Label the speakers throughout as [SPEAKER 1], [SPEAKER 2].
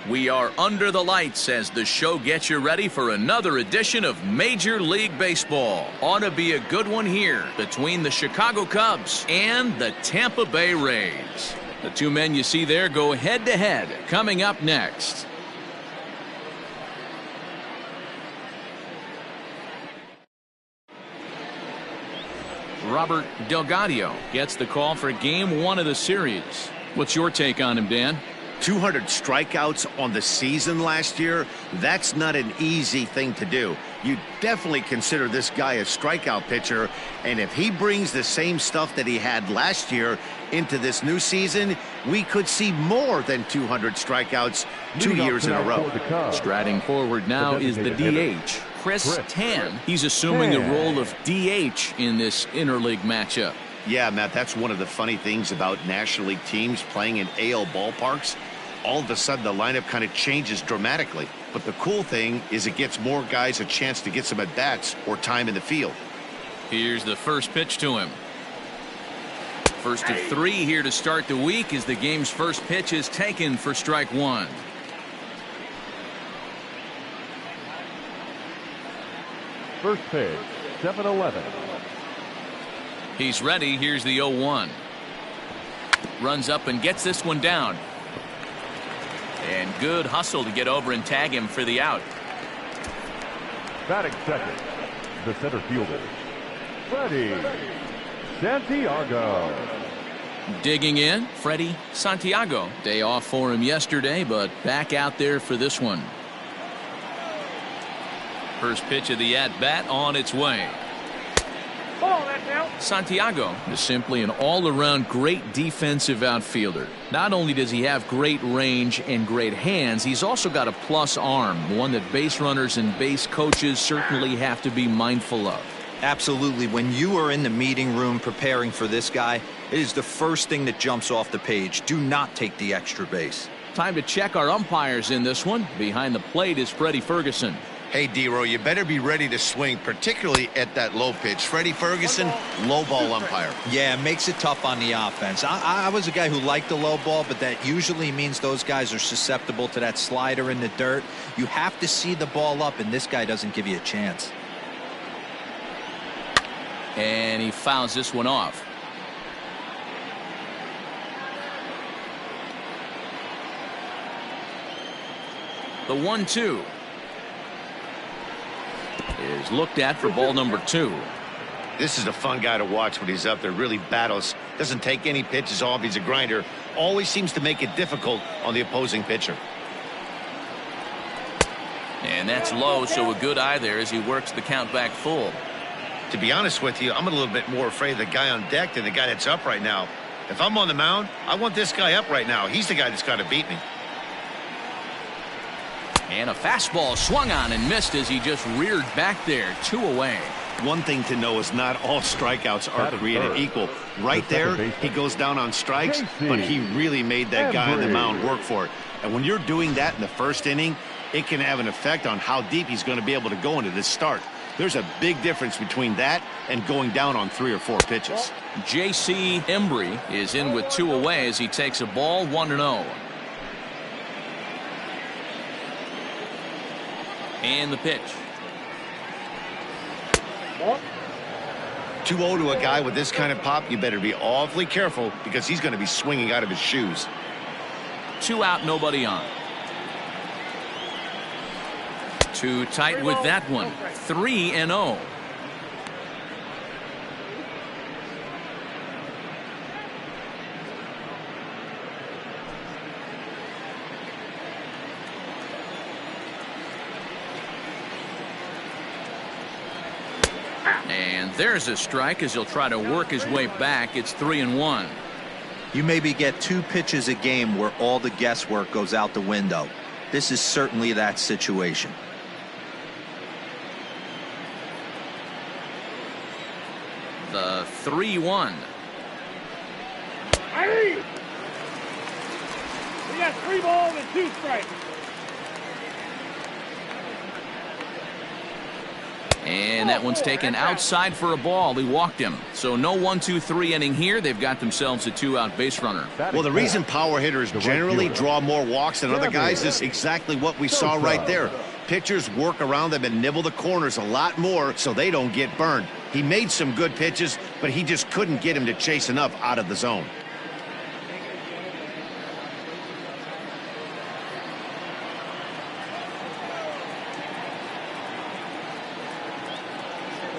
[SPEAKER 1] We are under the lights as the show gets you ready for another edition of Major League Baseball. Ought to be a good one here between the Chicago Cubs and the Tampa Bay Rays. The two men you see there go head-to-head coming up next. Robert Delgadio gets the call for Game 1 of the series. What's your take on him, Dan?
[SPEAKER 2] 200 strikeouts on the season last year. That's not an easy thing to do. You definitely consider this guy a strikeout pitcher, and if he brings the same stuff that he had last year into this new season, we could see more than 200 strikeouts 2 years in a row.
[SPEAKER 1] Striding forward now is the DH, Chris Tan. He's assuming the role of DH in this interleague matchup.
[SPEAKER 2] Yeah, Matt, that's one of the funny things about National League teams playing in AL ballparks. All of a sudden, the lineup kind of changes dramatically. But the cool thing is it gets more guys a chance to get some at-bats or time in the field.
[SPEAKER 1] Here's the first pitch to him. First of 3 here to start the week as the game's first pitch is taken for strike one.
[SPEAKER 3] First pitch, 7-11.
[SPEAKER 1] He's ready. Here's the 0-1. Runs up and gets this one down. And good hustle to get over and tag him for the out.
[SPEAKER 3] Batting second, the center fielder, Freddie Santiago.
[SPEAKER 1] Digging in, Freddie Santiago. Day off for him yesterday, but back out there for this one. First pitch of the at-bat on its way. Santiago is simply an all-around great defensive outfielder. Not only does he have great range and great hands, he's also got a plus arm, one that base runners and base coaches certainly have to be mindful of.
[SPEAKER 4] Absolutely. When you are in the meeting room preparing for this guy, it is the first thing that jumps off the page. Do not take the extra base.
[SPEAKER 1] Time to check our umpires in this one. Behind the plate is Freddie Ferguson.
[SPEAKER 2] Hey, D-Row, you better be ready to swing, particularly at that low pitch. Freddie Ferguson, low ball umpire.
[SPEAKER 4] Yeah, it makes it tough on the offense. I was a guy who liked the low ball, but that usually means those guys are susceptible to that slider in the dirt. You have to see the ball up, and this guy doesn't give you a chance.
[SPEAKER 1] And he fouls this one off. The 1-2 is looked at for ball number 2.
[SPEAKER 2] This is a fun guy to watch when he's up there. Really battles. Doesn't take any pitches off. He's a grinder. Always seems to make it difficult on the opposing pitcher.
[SPEAKER 1] And that's low, so a good eye there as he works the count back full.
[SPEAKER 2] To be honest with you, I'm a little bit more afraid of the guy on deck than the guy that's up right now. If I'm on the mound, I want this guy up right now. He's the guy that's got to beat me.
[SPEAKER 1] And a fastball swung on and missed as he just reared back there. 2 away.
[SPEAKER 2] One thing to know is not all strikeouts are created equal. Right there, he goes down on strikes, but he really made that guy on the mound work for it. And when you're doing that in the first inning, it can have an effect on how deep he's going to be able to go into this start. There's a big difference between that and going down on 3 or 4 pitches.
[SPEAKER 1] J.C. Embry is in with 2 away as he takes a ball 1-0. And the pitch.
[SPEAKER 2] 2-0 to a guy with this kind of pop, you better be awfully careful because he's going to be swinging out of his shoes.
[SPEAKER 1] 2 out, nobody on. Too tight with that one. 3-0. And there's a strike as he'll try to work his way back. It's 3-1.
[SPEAKER 4] You maybe get 2 pitches a game where all the guesswork goes out the window. This is certainly that situation.
[SPEAKER 1] The 3-1.
[SPEAKER 5] Hey! We got 3 balls and 2 strikes.
[SPEAKER 1] And that one's taken outside for a ball. He walked him. So no 1-2-3 inning here. They've got themselves a 2-out base runner.
[SPEAKER 2] Well, the reason power hitters generally draw more walks than other guys is exactly what we saw right there. Pitchers work around them and nibble the corners a lot more so they don't get burned. He made some good pitches, but he just couldn't get him to chase enough out of the zone.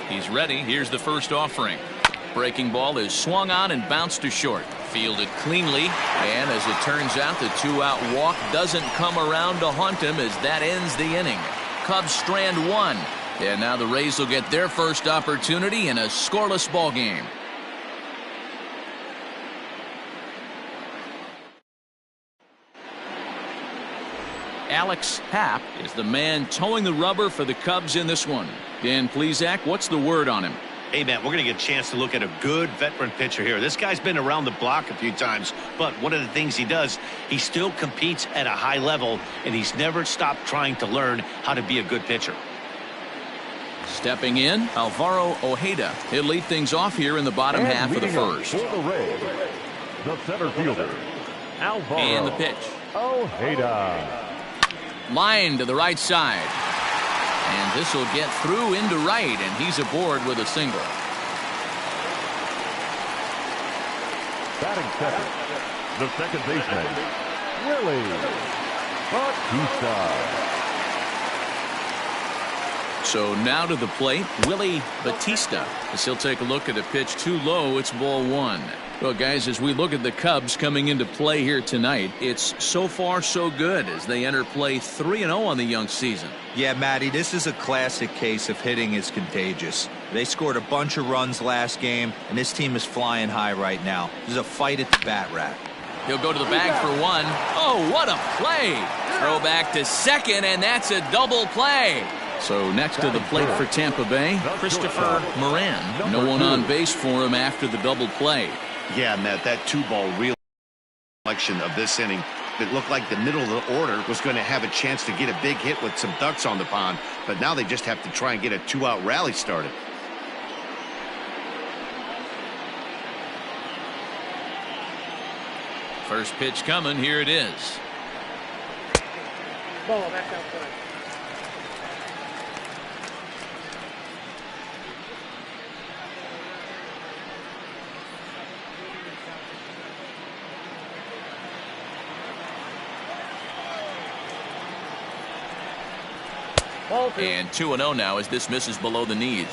[SPEAKER 1] He's ready. Here's the first offering. Breaking ball is swung on and bounced to short. Fielded cleanly, and as it turns out, the 2-out walk doesn't come around to haunt him as that ends the inning. Cubs strand one, and now the Rays will get their first opportunity in a scoreless ball game. Alex Happ is the man towing the rubber for the Cubs in this one. Dan Plesac, what's the word on him?
[SPEAKER 2] Hey, man, we're going to get a chance to look at a good veteran pitcher here. This guy's been around the block a few times, but one of the things he does, he still competes at a high level, and he's never stopped trying to learn how to be a good pitcher.
[SPEAKER 1] Stepping in, Alvaro Ojeda. He'll lead things off here in the bottom half of the first.
[SPEAKER 3] For the Rays, the center fielder, Alvaro
[SPEAKER 1] And the pitch.
[SPEAKER 3] Ojeda.
[SPEAKER 1] Line to the right side. And this will get through into right, and he's aboard with a single.
[SPEAKER 3] Batting second, the second baseman, Willie Batista.
[SPEAKER 1] So now to the plate, Willie Batista. As he'll take a look at a pitch too low, it's ball one. Well, guys, as we look at the Cubs coming into play here tonight, it's so far so good as they enter play 3-0 on the young season.
[SPEAKER 4] Yeah, Matty, this is a classic case of hitting is contagious. They scored a bunch of runs last game, and this team is flying high right now. There's a fight at the bat rack.
[SPEAKER 1] He'll go to the bag for one. Oh, what a play! Throw back to second, and that's a double play. So next to the plate for Tampa Bay, Christopher Moran. No one on base for him after the double play.
[SPEAKER 2] Yeah, Matt, that 2-ball real selection of this inning. It looked like the middle of the order was going to have a chance to get a big hit with some ducks on the pond, but now they just have to try and get a 2-out rally started.
[SPEAKER 1] First pitch coming. Here it is.
[SPEAKER 5] Ball, that's outside.
[SPEAKER 1] And 2-0 now as this misses below the knees.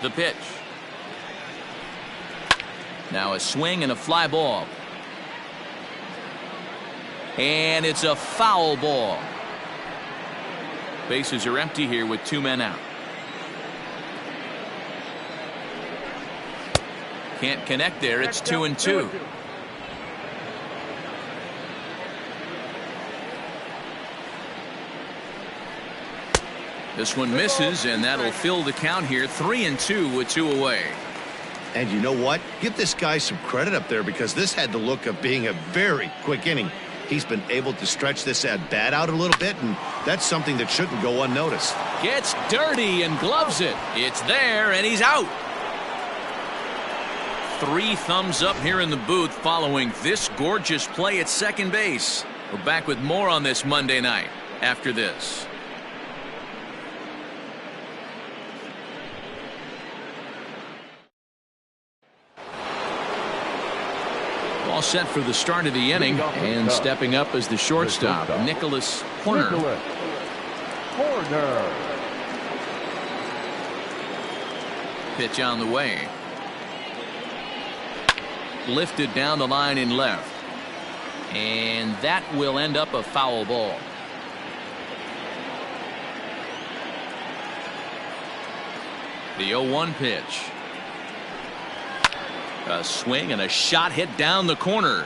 [SPEAKER 1] The pitch. Now a swing and a fly ball. And it's a foul ball. Bases are empty here with 2 men out. Can't connect there. It's 2-2. This one misses, and that'll fill the count here. 3-2 with 2 away.
[SPEAKER 2] And you know what? Give this guy some credit up there because this had the look of being a very quick inning. He's been able to stretch this at bat out a little bit, and that's something that shouldn't go unnoticed.
[SPEAKER 1] Gets dirty and gloves it. It's there, and he's out. 3 thumbs up here in the booth following this gorgeous play at second base. We're back with more on this Monday night after this. All set for the start of the inning, and stepping up as the shortstop, Nicholas Horner. Pitch on the way. Lifted down the line in left. And that will end up a foul ball. The 0-1 pitch. A swing and a shot hit down the corner.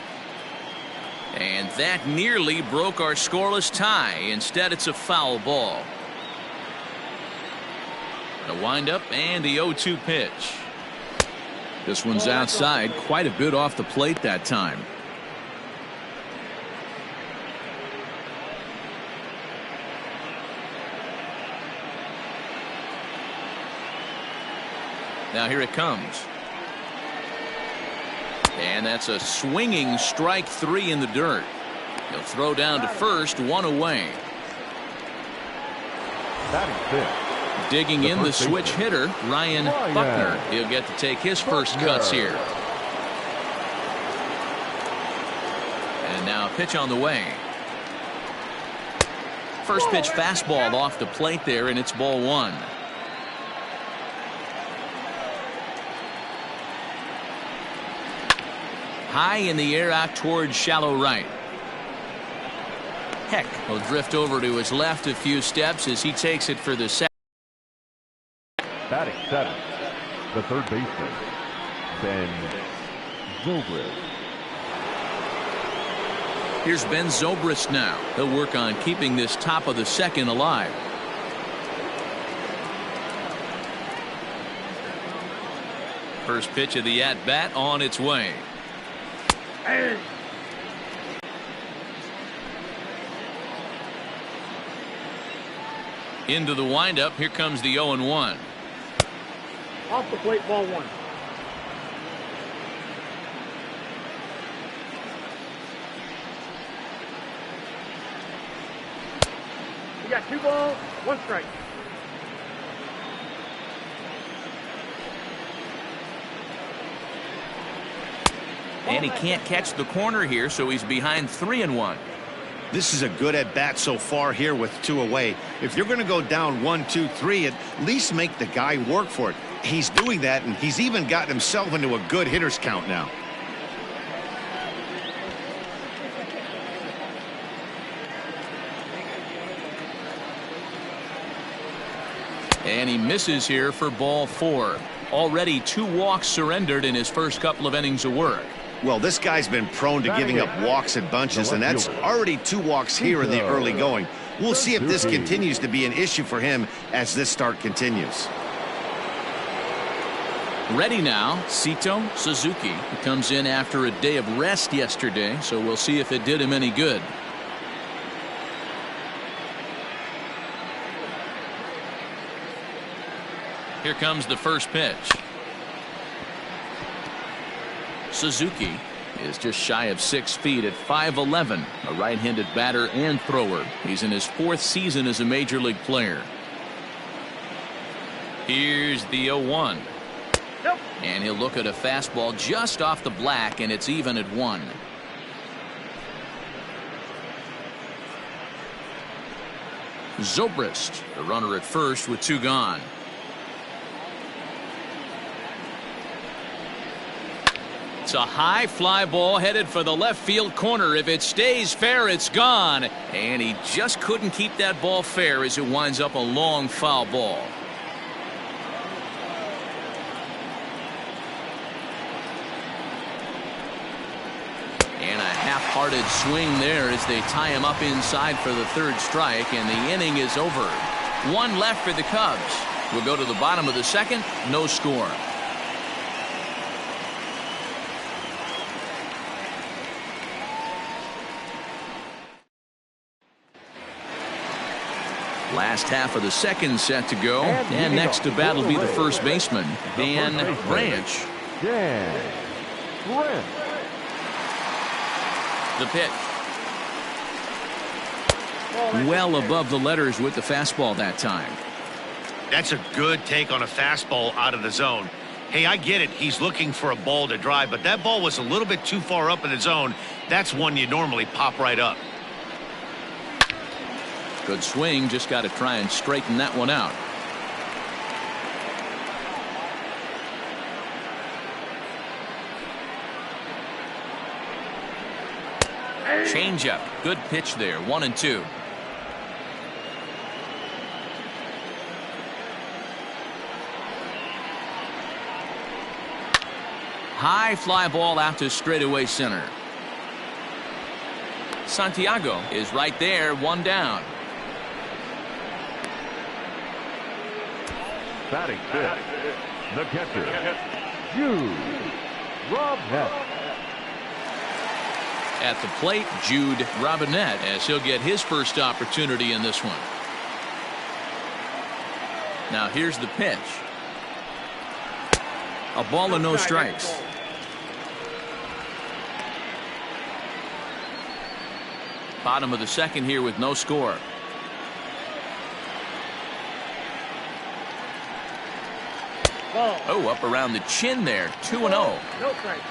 [SPEAKER 1] And that nearly broke our scoreless tie. Instead, it's a foul ball. The windup and the 0-2 pitch. This one's outside, quite a bit off the plate that time. Now here it comes. And that's a swinging strike 3 in the dirt. He'll throw down to first, 1 away. Digging in the switch hitter, Ryan Buckner. He'll get to take his first cuts here. And now a pitch on the way. First pitch fastball off the plate there, and it's ball 1. High in the air out towards shallow right. Heck will drift over to his left a few steps as he takes it for the second.
[SPEAKER 3] Batting seventh, the third baseman, Ben Zobrist.
[SPEAKER 1] Here's Ben Zobrist now. He'll work on keeping this top of the second alive. First pitch of the at-bat on its way. Into the windup. Here comes the 0-1.
[SPEAKER 5] Off the plate, ball 1. You got 2 balls, 1 strike.
[SPEAKER 1] And he can't catch the corner here, so he's behind 3-1.
[SPEAKER 2] This is a good at bat so far here with 2 away. If you're going to go down 1, 2, 3, at least make the guy work for it. He's doing that, and he's even gotten himself into a good hitter's count now.
[SPEAKER 1] And he misses here for ball 4. Already 2 walks surrendered in his first couple of innings of work.
[SPEAKER 2] Well, this guy's been prone to giving up walks and bunches, and that's already 2 walks here in the early going. We'll see if this continues to be an issue for him as this start continues.
[SPEAKER 1] Ready now, Sito Suzuki. He comes in after a day of rest yesterday, so we'll see if it did him any good. Here comes the first pitch. Suzuki is just shy of 6 feet at 5'11", a right-handed batter and thrower. He's in his 4th season as a major league player. Here's the 0-1.
[SPEAKER 5] Nope.
[SPEAKER 1] And he'll look at a fastball just off the black, and it's even at 1. Zobrist, the runner at first with 2 gone. It's a high fly ball headed for the left field corner. If it stays fair, it's gone. And he just couldn't keep that ball fair as it winds up a long foul ball. And a half-hearted swing there as they tie him up inside for the 3rd strike, and the inning is over. 1 left for the Cubs. We'll go to the bottom of the 2nd. No score. Last half of the 2nd set to go, and next to bat will be the first baseman, Dan Branch.
[SPEAKER 3] Dan Branch.
[SPEAKER 1] The pitch. Well above the letters with the fastball that time.
[SPEAKER 2] That's a good take on a fastball out of the zone. Hey, I get it. He's looking for a ball to drive, but that ball was a little bit too far up in the zone. That's one you normally pop right up.
[SPEAKER 1] Good swing, just got to try and straighten that one out. Changeup, good pitch there, 1-2. High fly ball out to straightaway center. Santiago is right there, 1 down.
[SPEAKER 3] Batting 5th, the catcher, Jude Robinette.
[SPEAKER 1] At the plate, Jude Robinette, as he'll get his first opportunity in this one. Now here's the pitch. A ball and no strikes. Bottom of the second here with no score. Oh, up around the chin there. 2-0.
[SPEAKER 5] No strike.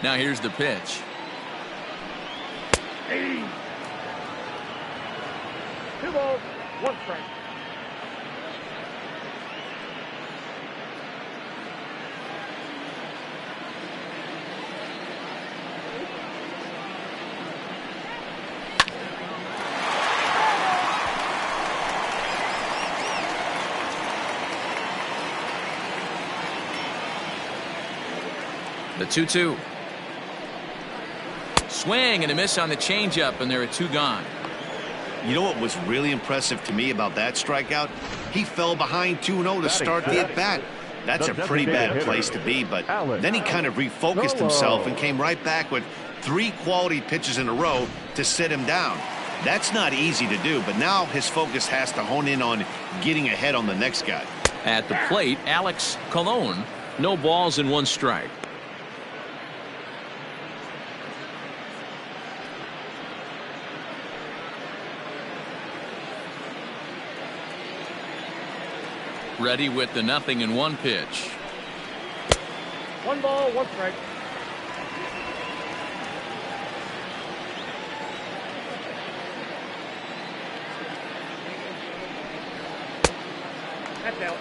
[SPEAKER 1] Now here's the pitch.
[SPEAKER 5] 2 balls, 1 strike.
[SPEAKER 1] The 2-2. Swing and a miss on the changeup, and there are 2 gone.
[SPEAKER 2] You know what was really impressive to me about that strikeout? He fell behind 2-0 to start the at-bat. That's a pretty bad place to be, but then he kind of refocused himself and came right back with 3 quality pitches in a row to sit him down. That's not easy to do, but now his focus has to hone in on getting ahead on the next guy.
[SPEAKER 1] At the plate, Alex Colon. No balls and 1 strike. Ready with the 0-1 pitch.
[SPEAKER 5] 1 ball, 1 strike. That's out.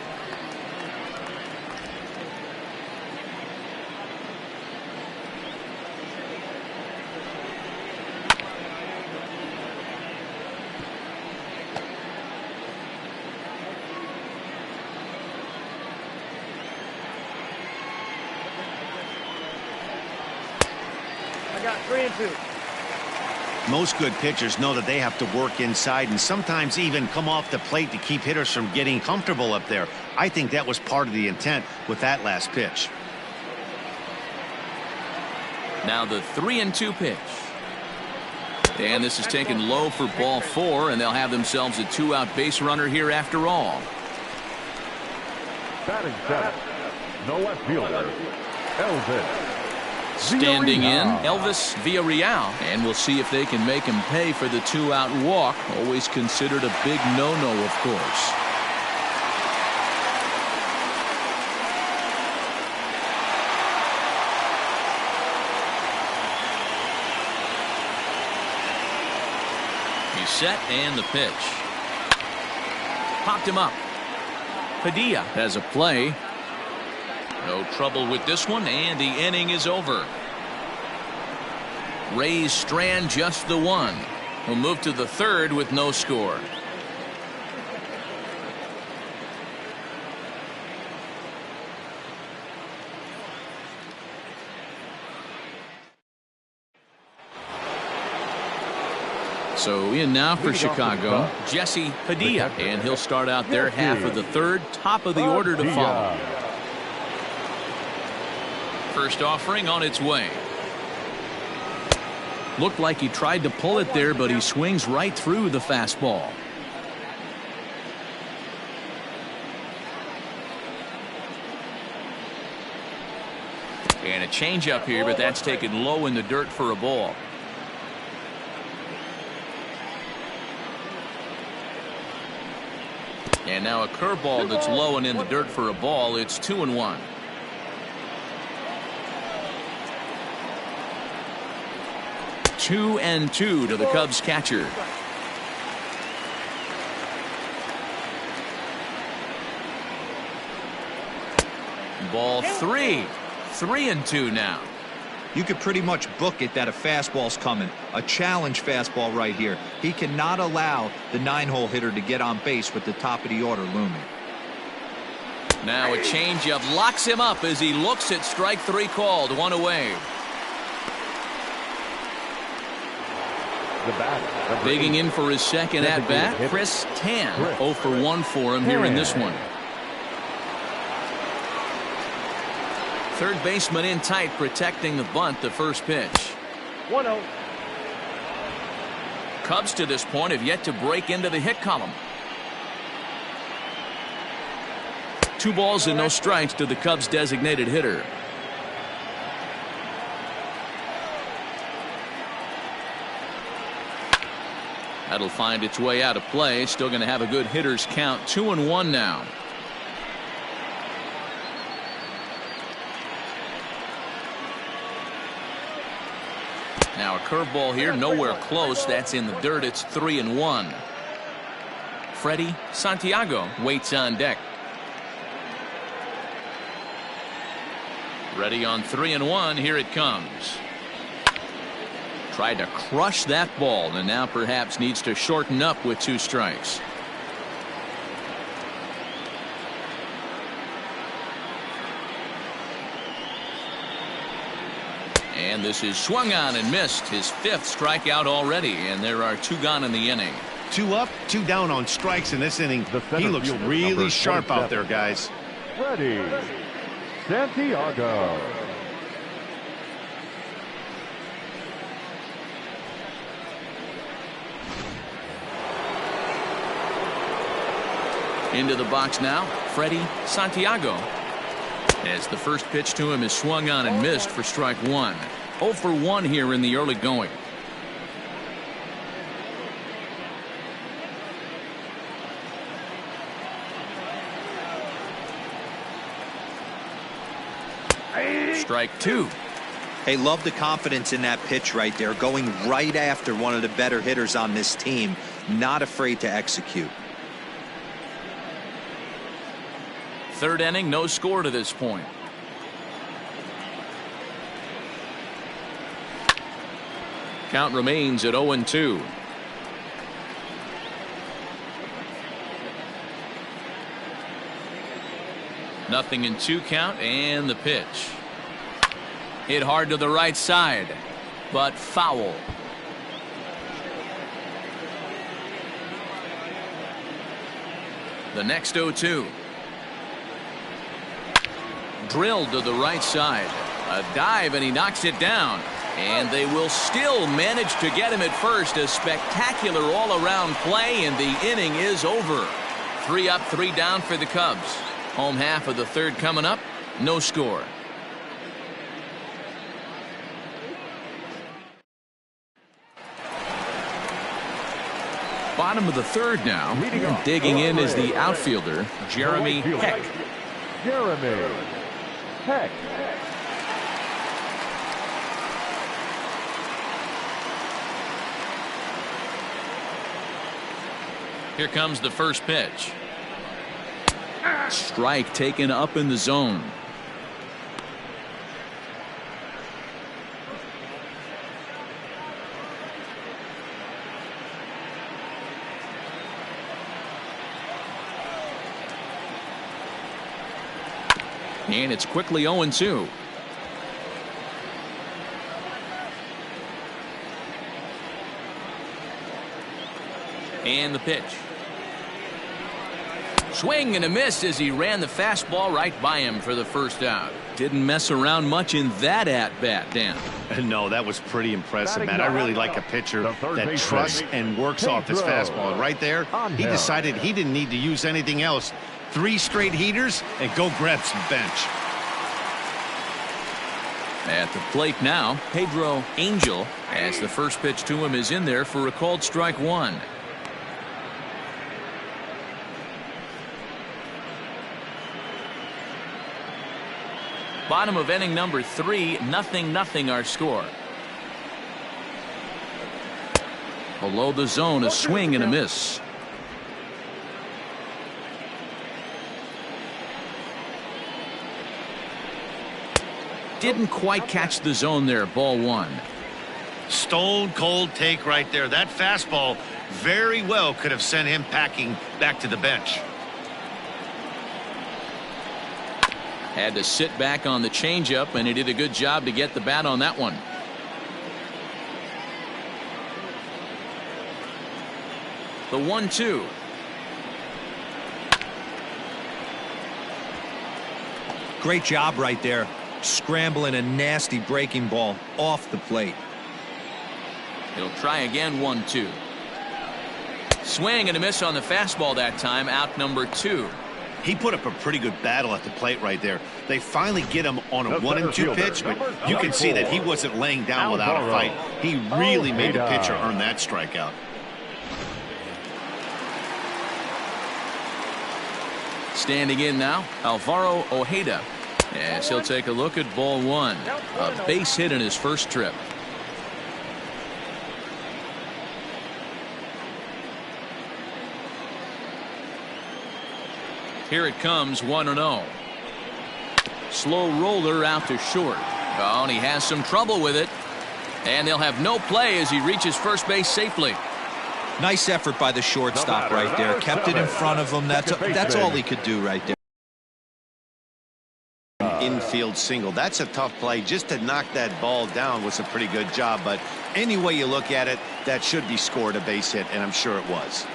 [SPEAKER 5] I got 3 and 2.
[SPEAKER 2] Most good pitchers know that they have to work inside and sometimes even come off the plate to keep hitters from getting comfortable up there. I think that was part of the intent with that last pitch.
[SPEAKER 1] Now the 3-2 pitch. And this is taken low for ball 4, and they'll have themselves a 2-out base runner here after all.
[SPEAKER 3] Batting 7th, the left fielder, Elvis.
[SPEAKER 1] Standing in, Elvis Villarreal, and we'll see if they can make him pay for the 2-out walk. Always considered a big no-no, of course. He's set, and the pitch. Popped him up. Padilla has a play. No trouble with this one, and the inning is over. Rays strand just the 1. We'll move to the 3rd with no score. So in now for Chicago, Jesse Padilla, and he'll start out their half of the 3rd, top of the order to follow. First offering on its way. Looked like he tried to pull it there, but he swings right through the fastball. And a changeup here, but that's taken low in the dirt for a ball. And now a curveball that's low and in the dirt for a ball. It's 2-1. 2-2 to the Cubs catcher. Ball 3. 3-2 now.
[SPEAKER 4] You could pretty much book it that a fastball's coming. A challenge fastball right here. He cannot allow the 9-hole hitter to get on base with the top of the order looming.
[SPEAKER 1] Now a changeup locks him up as he looks at strike 3 called. 1 away.
[SPEAKER 3] the bat, number
[SPEAKER 1] Digging
[SPEAKER 3] 8.
[SPEAKER 1] in for his second at-bat, Chris Tan. 0 for 1 for him here in this one. Third baseman in tight, protecting the bunt, the first pitch.
[SPEAKER 5] 1-0.
[SPEAKER 1] Cubs to this point have yet to break into the hit column. 2 balls and no strikes to the Cubs designated hitter. That'll find its way out of play. Still going to have a good hitter's count. 2-1 now. Now a curveball here, nowhere close. That's in the dirt. It's 3-1. Freddie Santiago waits on deck. Ready on 3-1. Here it comes. Tried to crush that ball and now perhaps needs to shorten up with 2 strikes. And this is swung on and missed. His 5th strikeout already, and there are 2 gone in the inning.
[SPEAKER 2] 2 up, 2 down on strikes in this inning. He looks really sharp out there, guys.
[SPEAKER 3] Ready, Santiago.
[SPEAKER 1] Into the box now, Freddie Santiago. As the first pitch to him is swung on and missed for strike 1. 0 for 1 here in the early going. Strike 2.
[SPEAKER 4] Hey, love the confidence in that pitch right there, going right after one of the better hitters on this team, not afraid to execute.
[SPEAKER 1] 3rd inning, no score to this point. Count remains at 0-2. Nothing in 2 count, and the pitch. Hit hard to the right side, but foul. The next 0-2. Drilled to the right side. A dive, and he knocks it down. And they will still manage to get him at first. A spectacular all-around play, and the inning is over. 3 up, 3 down for the Cubs. Home half of the 3rd coming up. No score. Bottom of the 3rd now. And digging in is the outfielder, Jeremy Heck.
[SPEAKER 3] Jeremy Heck.
[SPEAKER 1] Here comes the first pitch. Strike taken up in the zone. And it's quickly 0-2. And the pitch. Swing and a miss as he ran the fastball right by him for the first out. Didn't mess around much in that at-bat, Dan.
[SPEAKER 2] No, that was pretty impressive, man. I really like a pitcher that trusts and works off this fastball. Right there, he decided he didn't need to use anything else. 3 straight heaters and go grab some bench.
[SPEAKER 1] At the plate now, Pedro Angel, as the first pitch to him is in there for a called strike 1. Bottom of inning number 3, 0-0 our score. Below the zone, a swing and a miss. Didn't quite catch the zone there. Ball 1.
[SPEAKER 2] Stone cold take right there. That fastball very well could have sent him packing back to the bench.
[SPEAKER 1] Had to sit back on the changeup, and he did a good job to get the bat on that one. The 1-2.
[SPEAKER 4] Great job right there, scrambling a nasty breaking ball off the plate.
[SPEAKER 1] He'll try again. 1-2. Swing and a miss on the fastball that time. Out number 2.
[SPEAKER 2] He put up a pretty good battle at the plate right there. They finally get him on a 1-2 pitch, but you can see that he wasn't laying down without a fight. He really made the pitcher earn that strikeout.
[SPEAKER 1] Standing in now, Alvaro Ojeda. As he'll take a look at ball 1. A base hit in his first trip. Here it comes, 1-0. Slow roller out to short. Oh, and he has some trouble with it. And they'll have no play as he reaches first base safely.
[SPEAKER 4] Nice effort by the shortstop right there. Kept it in front of him. That's all he could do right there.
[SPEAKER 2] Infield single. That's a tough play. Just to knock that ball down was a pretty good job. But any way you look at it, that should be scored a base hit, and I'm sure it was.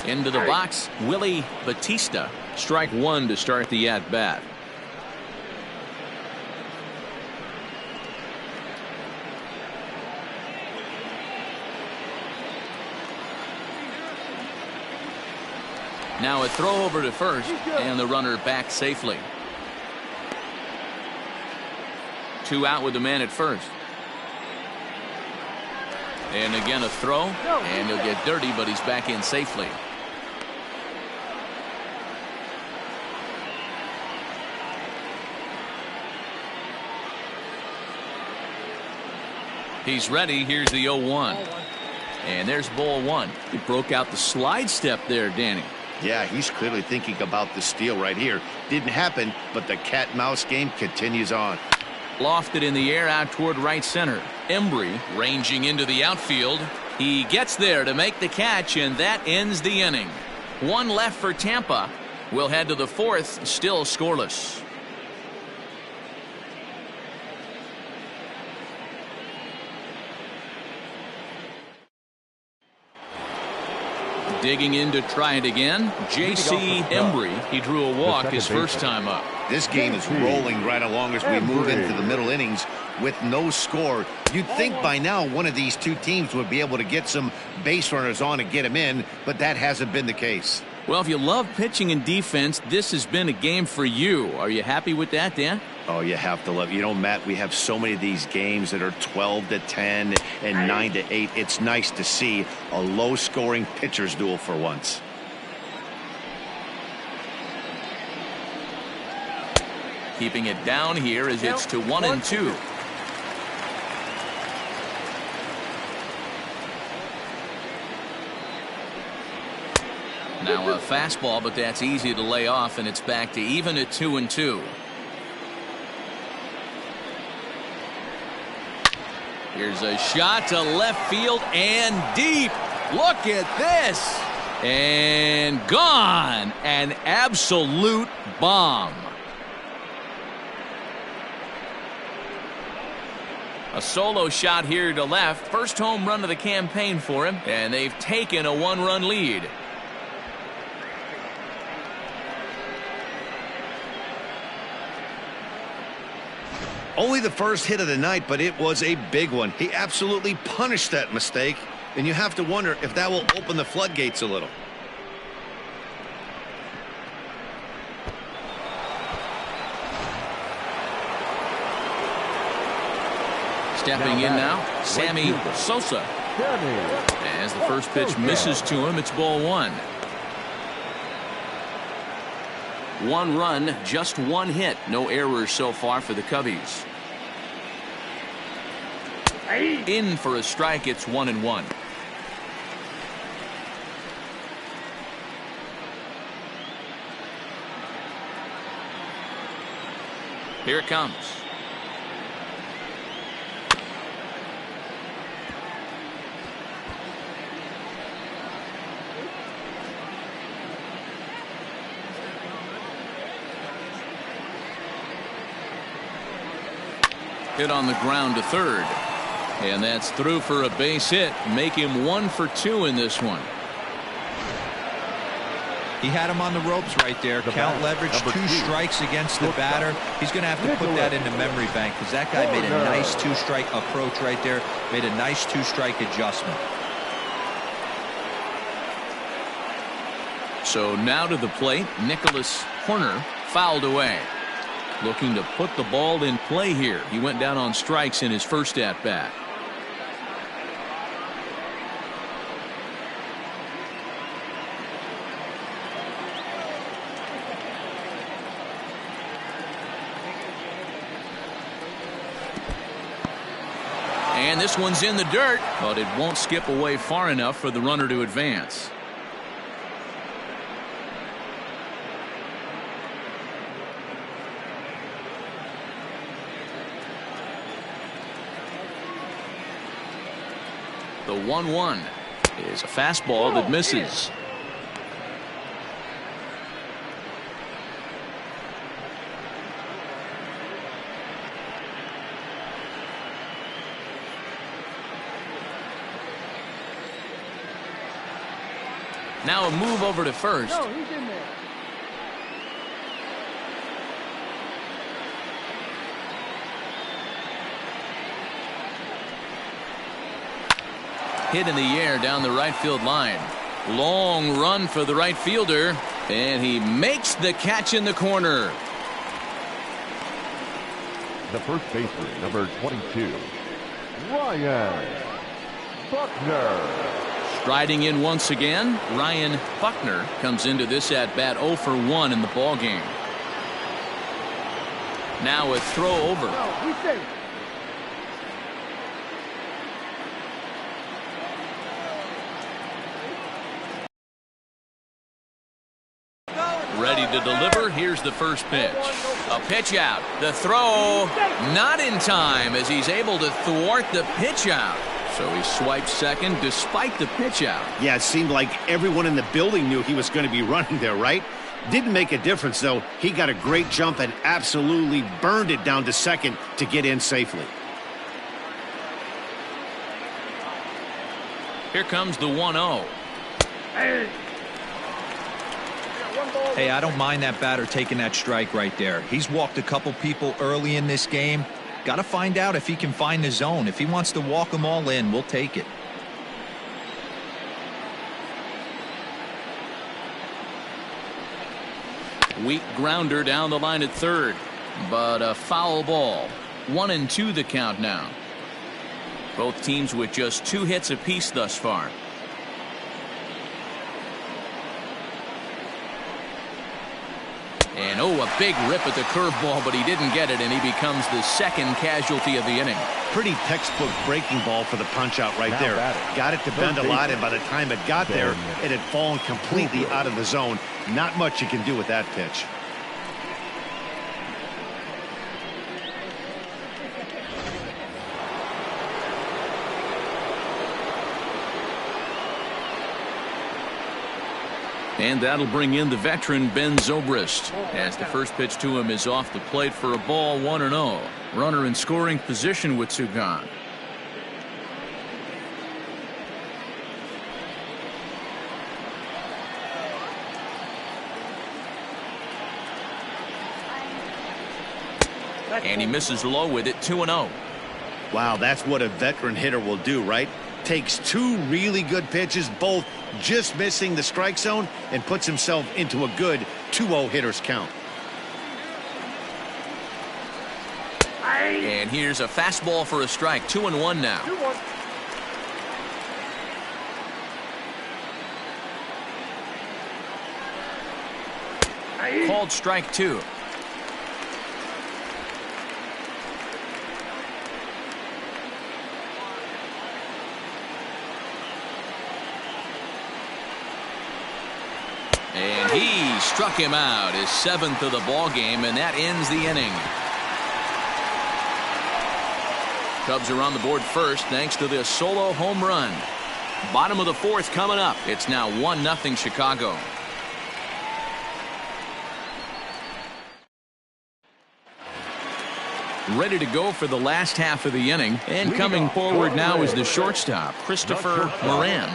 [SPEAKER 1] Into the box, Willie Batista. Strike 1 to start the at-bat. Now a throw over to first, and the runner back safely. 2 out with the man at first. And again a throw, and he'll get dirty, but he's back in safely. He's ready. Here's the 0-1. And there's ball 1. He broke out the slide step there, Danny.
[SPEAKER 2] Yeah, he's clearly thinking about the steal right here. Didn't happen, but the cat-mouse game continues on.
[SPEAKER 1] Lofted in the air out toward right center. Embry ranging into the outfield. He gets there to make the catch, and that ends the inning. 1 left for Tampa. We'll head to the 4th, still scoreless. Digging in to try it again, J.C. Embry. He drew a walk his first time up.
[SPEAKER 2] This game is rolling right along as we move into the middle innings with no score. You'd think by now one of these two teams would be able to get some base runners on and get them in, but that hasn't been the case.
[SPEAKER 1] Well, if you love pitching and defense, this has been a game for you. Are you happy with that, Dan?
[SPEAKER 2] Oh, you have to love it. You know, Matt, we have so many of these games that are 12-10 and 9-8. It's nice to see a low-scoring pitcher's duel for once.
[SPEAKER 1] Keeping it down here as it's to 1-2. Now a fastball, but that's easy to lay off, and it's back to even at 2-2. Here's a shot to left field and deep. Look at this. And gone. An absolute bomb. A solo shot here to left. First home run of the campaign for him, and they've taken a 1-run lead.
[SPEAKER 2] Only the first hit of the night, but it was a big one. He absolutely punished that mistake, and you have to wonder if that will open the floodgates a little.
[SPEAKER 1] Stepping in now, Sammy Sosa. As the first pitch misses to him, it's ball 1. 1 run, just 1 hit. No errors so far for the Cubbies. In for a strike, it's 1-1. Here it comes. Hit on the ground to third. And that's through for a base hit. Make him 1 for 2 in this one.
[SPEAKER 4] He had him on the ropes right there. Count leverage, 2 strikes against the batter. He's going to have to put that in the memory bank because that guy made a nice 2-strike approach right there. Made a nice 2-strike adjustment.
[SPEAKER 1] So now to the plate, Nicholas Horner fouled away. Looking to put the ball in play here. He went down on strikes in his first at-bat. And this one's in the dirt, but it won't skip away far enough for the runner to advance. The 1-1 is a fastball that misses. Now a move over to first.
[SPEAKER 5] No, he's in there.
[SPEAKER 1] Hit in the air down the right field line. Long run for the right fielder, and he makes the catch in the corner.
[SPEAKER 3] The first baseman, number 22, Ryan Buckner.
[SPEAKER 1] Striding in once again, Ryan Buckner comes into this at-bat 0 for 1 in the ballgame. Now a throw over.
[SPEAKER 5] No, he's safe.
[SPEAKER 1] Ready to deliver. Here's the first pitch. A pitch out. The throw not in time as he's able to thwart the pitch out. So he swipes second despite the pitch out.
[SPEAKER 2] Yeah, it seemed like everyone in the building knew he was going to be running there, right? Didn't make a difference, though. He got a great jump and absolutely burned it down to second to get in safely.
[SPEAKER 1] Here comes the 1-0.
[SPEAKER 4] Hey, I don't mind that batter taking that strike right there. He's walked a couple people early in this game. Got to find out if he can find the zone. If he wants to walk them all in, we'll take it.
[SPEAKER 1] Weak grounder down the line at third, but a foul ball. 1-2 the count now. Both teams with just 2 hits apiece thus far. And oh, a big rip at the curveball, but he didn't get it, and he becomes the second casualty of the inning.
[SPEAKER 2] Pretty textbook breaking ball for the punch out right there. Got it to bend a lot, and by the time it got there, it had fallen completely out of the zone. Not much you can do with that pitch.
[SPEAKER 1] And that'll bring in the veteran Ben Zobrist as the first pitch to him is off the plate for a ball. 1-0. Runner in scoring position with 2 gone. And he misses low with it. 2-0.
[SPEAKER 2] Wow, that's what a veteran hitter will do, right? Takes 2 really good pitches, both just missing the strike zone, and puts himself into a good 2-0 hitter's count.
[SPEAKER 1] And here's a fastball for a strike. 2-1 now.
[SPEAKER 5] 2-1.
[SPEAKER 1] Called strike 2. And he struck him out, his 7th of the ball game, and that ends the inning. Cubs are on the board first thanks to this solo home run. Bottom of the 4th coming up. It's now 1-0 Chicago. Ready to go for the last half of the inning, and coming forward now is the shortstop, Christopher Moran.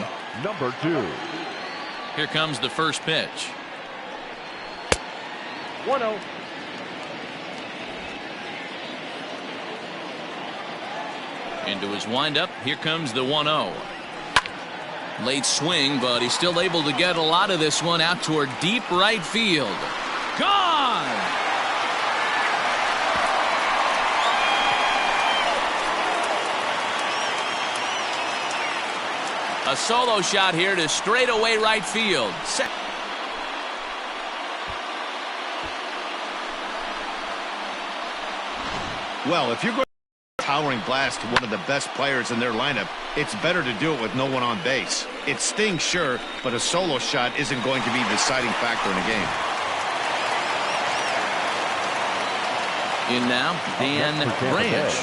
[SPEAKER 3] Number 2.
[SPEAKER 1] Here comes the first pitch.
[SPEAKER 5] 1-0.
[SPEAKER 1] Into his windup. Here comes the 1-0. Late swing, but he's still able to get a lot of this one out toward deep right field. Gone! A solo shot here to straightaway right field.
[SPEAKER 2] Well, if you're going to towering blast to one of the best players in their lineup, it's better to do it with no one on base. It stings, sure, but a solo shot isn't going to be the deciding factor in a game.
[SPEAKER 1] In now, Dan Branch.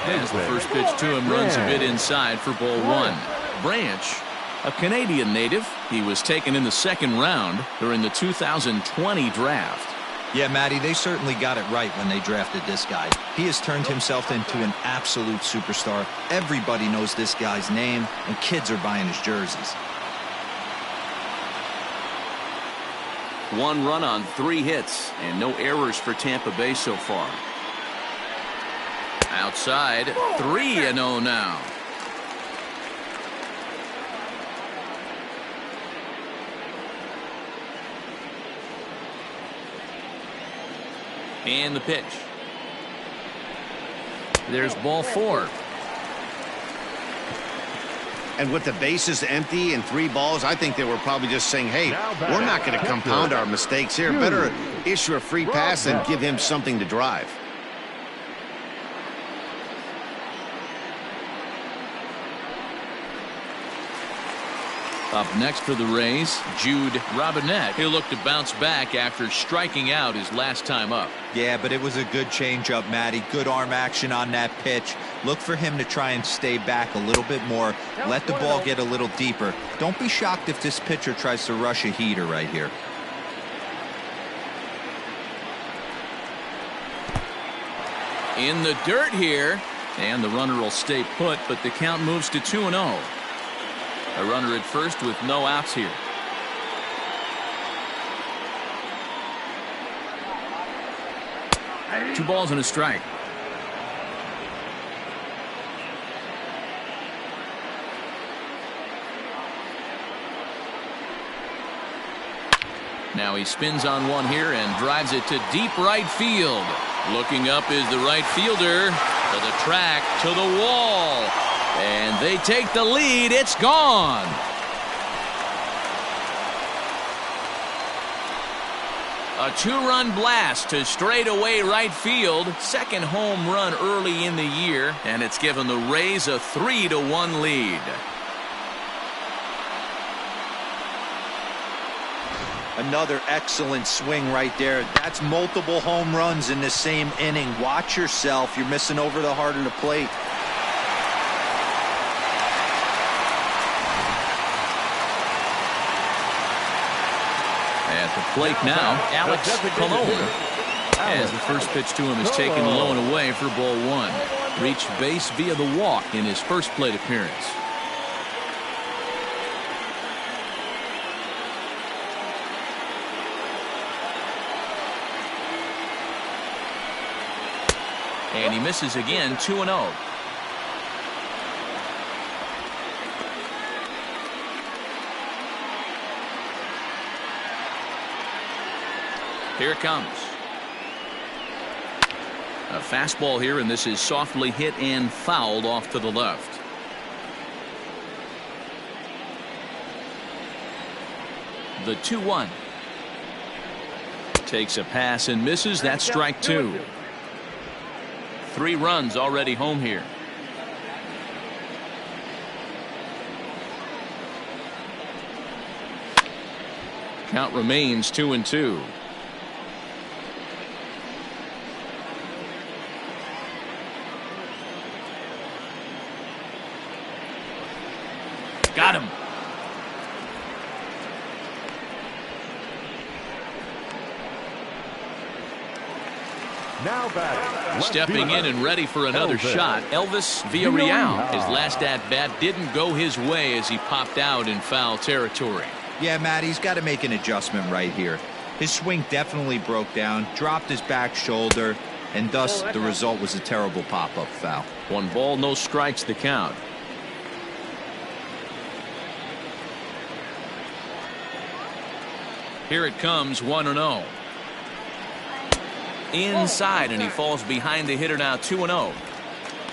[SPEAKER 1] As the first pitch to him runs a bit inside for ball one. Branch, a Canadian native. He was taken in the second round during the 2020 draft.
[SPEAKER 4] Yeah, Matty, they certainly got it right when they drafted this guy. He has turned himself into an absolute superstar. Everybody knows this guy's name, and kids are buying his jerseys.
[SPEAKER 1] 1 run on 3 hits, and no errors for Tampa Bay so far. Outside, 3-0 now. And the pitch. There's ball 4.
[SPEAKER 2] And with the bases empty and 3 balls, I think they were probably just saying, hey, we're not going to compound our mistakes here. Better issue a free pass and give him something to drive.
[SPEAKER 1] Up next for the Rays, Jude Robinette. He'll look to bounce back after striking out his last time up.
[SPEAKER 4] Yeah, but it was a good changeup, Matty. Good arm action on that pitch. Look for him to try and stay back a little bit more. Let the ball get a little deeper. Don't be shocked if this pitcher tries to rush a heater right here.
[SPEAKER 1] In the dirt here, and the runner will stay put, but the count moves to 2-0. A runner at first with no outs here. Two balls and a strike. Now he spins on one here and drives it to deep right field. Looking up is the right fielder. To the track, to the wall. And they take the lead. It's gone. A 2-run blast to straightaway right field. Second home run early in the year. And it's given the Rays a 3-1 lead.
[SPEAKER 4] Another excellent swing right there. That's multiple home runs in the same inning. Watch yourself. You're missing over the heart of the plate.
[SPEAKER 1] At the plate now, Alex Colon. As the first pitch to him is taken low and away for ball 1. Reached base via the walk in his first plate appearance. And he misses again, 2-0. Here it comes. A fastball here, and this is softly hit and fouled off to the left. The 2-1. Takes a pass and misses. That's strike 2. 3 runs already home here. Count remains 2-2. Got him.
[SPEAKER 3] Now batting.
[SPEAKER 1] Stepping in and ready for another shot, Elvis Villarreal. His last at-bat didn't go his way as he popped out in foul territory.
[SPEAKER 4] Yeah, Matt, he's got to make an adjustment right here. His swing definitely broke down, dropped his back shoulder, and thus the result was a terrible pop-up foul.
[SPEAKER 1] 1 ball, no strikes the count. Here it comes, 1-0. Inside, and he falls behind the hitter now, 2-0.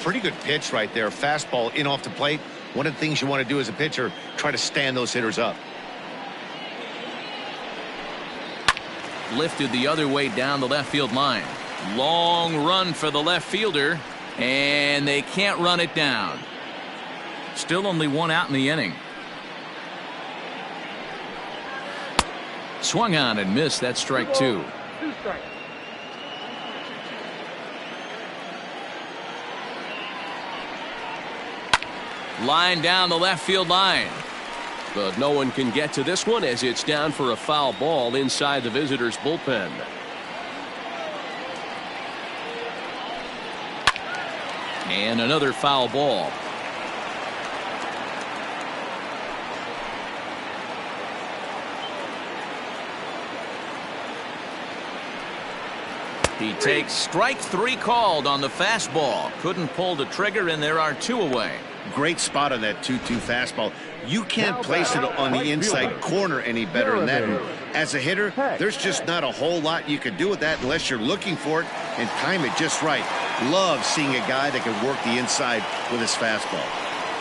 [SPEAKER 2] Pretty good pitch right there. Fastball in off the plate. One of the things you want to do as a pitcher, try to stand those hitters up.
[SPEAKER 1] Lifted the other way down the left field line. Long run for the left fielder, and they can't run it down. Still only 1 out in the inning. Swung on and missed. That's strike 2.
[SPEAKER 5] 2 strikes.
[SPEAKER 1] Line down the left field line. But no one can get to this one as it's down for a foul ball inside the visitors' bullpen. And another foul ball. He takes strike 3 called on the fastball. Couldn't pull the trigger, and there are 2 away.
[SPEAKER 2] Great spot on that 2-2 fastball. You can't place it on the inside corner any better than that. And as a hitter, there's just not a whole lot you can do with that unless you're looking for it and time it just right. Love seeing a guy that can work the inside with his fastball.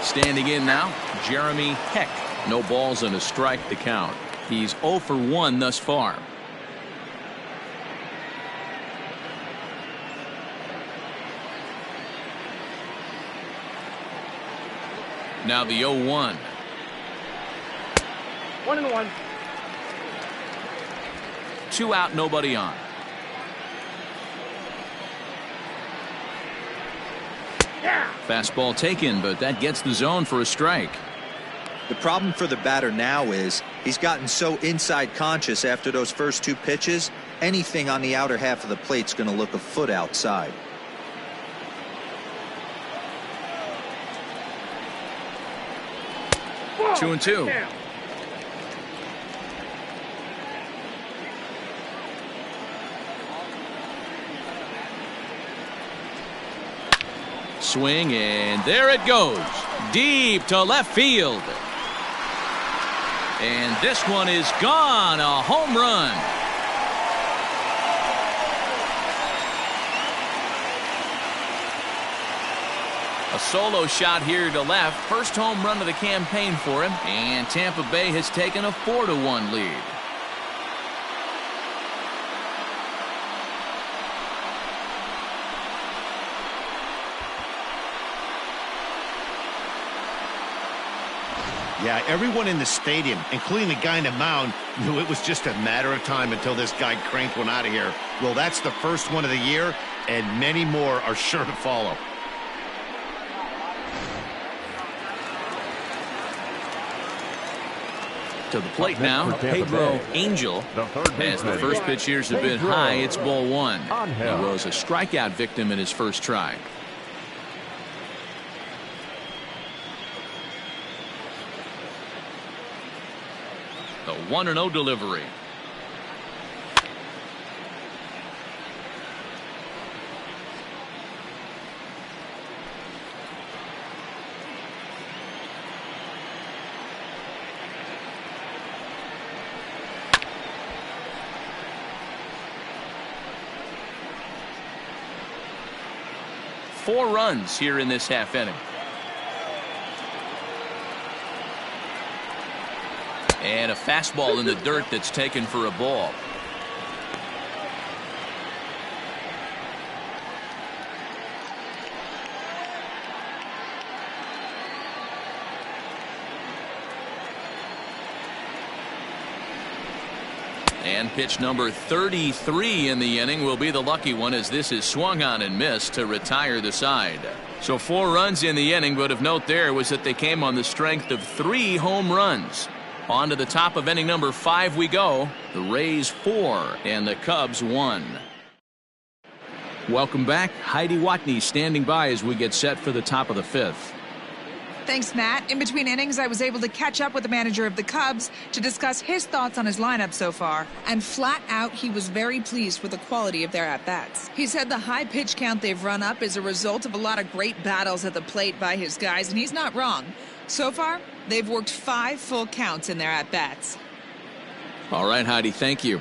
[SPEAKER 1] Standing in now, Jeremy Heck. No balls and a strike to count. He's 0 for 1 thus far. Now the 0-1.
[SPEAKER 5] 1-1.
[SPEAKER 1] 2 out, nobody on.
[SPEAKER 5] Yeah.
[SPEAKER 1] Fastball taken, but that gets the zone for a strike.
[SPEAKER 4] The problem for the batter now is he's gotten so inside conscious after those first 2 pitches, anything on the outer half of the plate's going to look a foot outside.
[SPEAKER 5] Whoa.
[SPEAKER 1] 2-2.
[SPEAKER 5] Down.
[SPEAKER 1] Swing, and there it goes. Deep to left field. And this one is gone. A home run. A solo shot here to left. First home run of the campaign for him. And Tampa Bay has taken a 4-1 lead.
[SPEAKER 2] Yeah, everyone in the stadium, including the guy in the mound, knew it was just a matter of time until this guy cranked one out of here. Well, that's the first one of the year, and many more are sure to follow.
[SPEAKER 1] To the plate now, Pedro Angel. As the first pitch here's a bit high, it's ball 1. He was a strikeout victim in his first try. The 1-0 delivery. Four runs here in this half inning. And a fastball in the dirt that's taken for a ball. And pitch number 33 in the inning will be the lucky one, as this is swung on and missed to retire the side. So 4 runs in the inning, but of note there was that they came on the strength of 3 home runs. On to the top of inning number 5 we go. The Rays 4 and the Cubs 1. Welcome back. Heidi Watney standing by as we get set for the top of the 5th.
[SPEAKER 6] Thanks, Matt. In between innings, I was able to catch up with the manager of the Cubs to discuss his thoughts on his lineup so far. And flat out, he was very pleased with the quality of their at-bats. He said the high pitch count they've run up is a result of a lot of great battles at the plate by his guys, and he's not wrong. So far, they've worked 5 full counts in their at-bats.
[SPEAKER 1] All right, Heidi, thank you.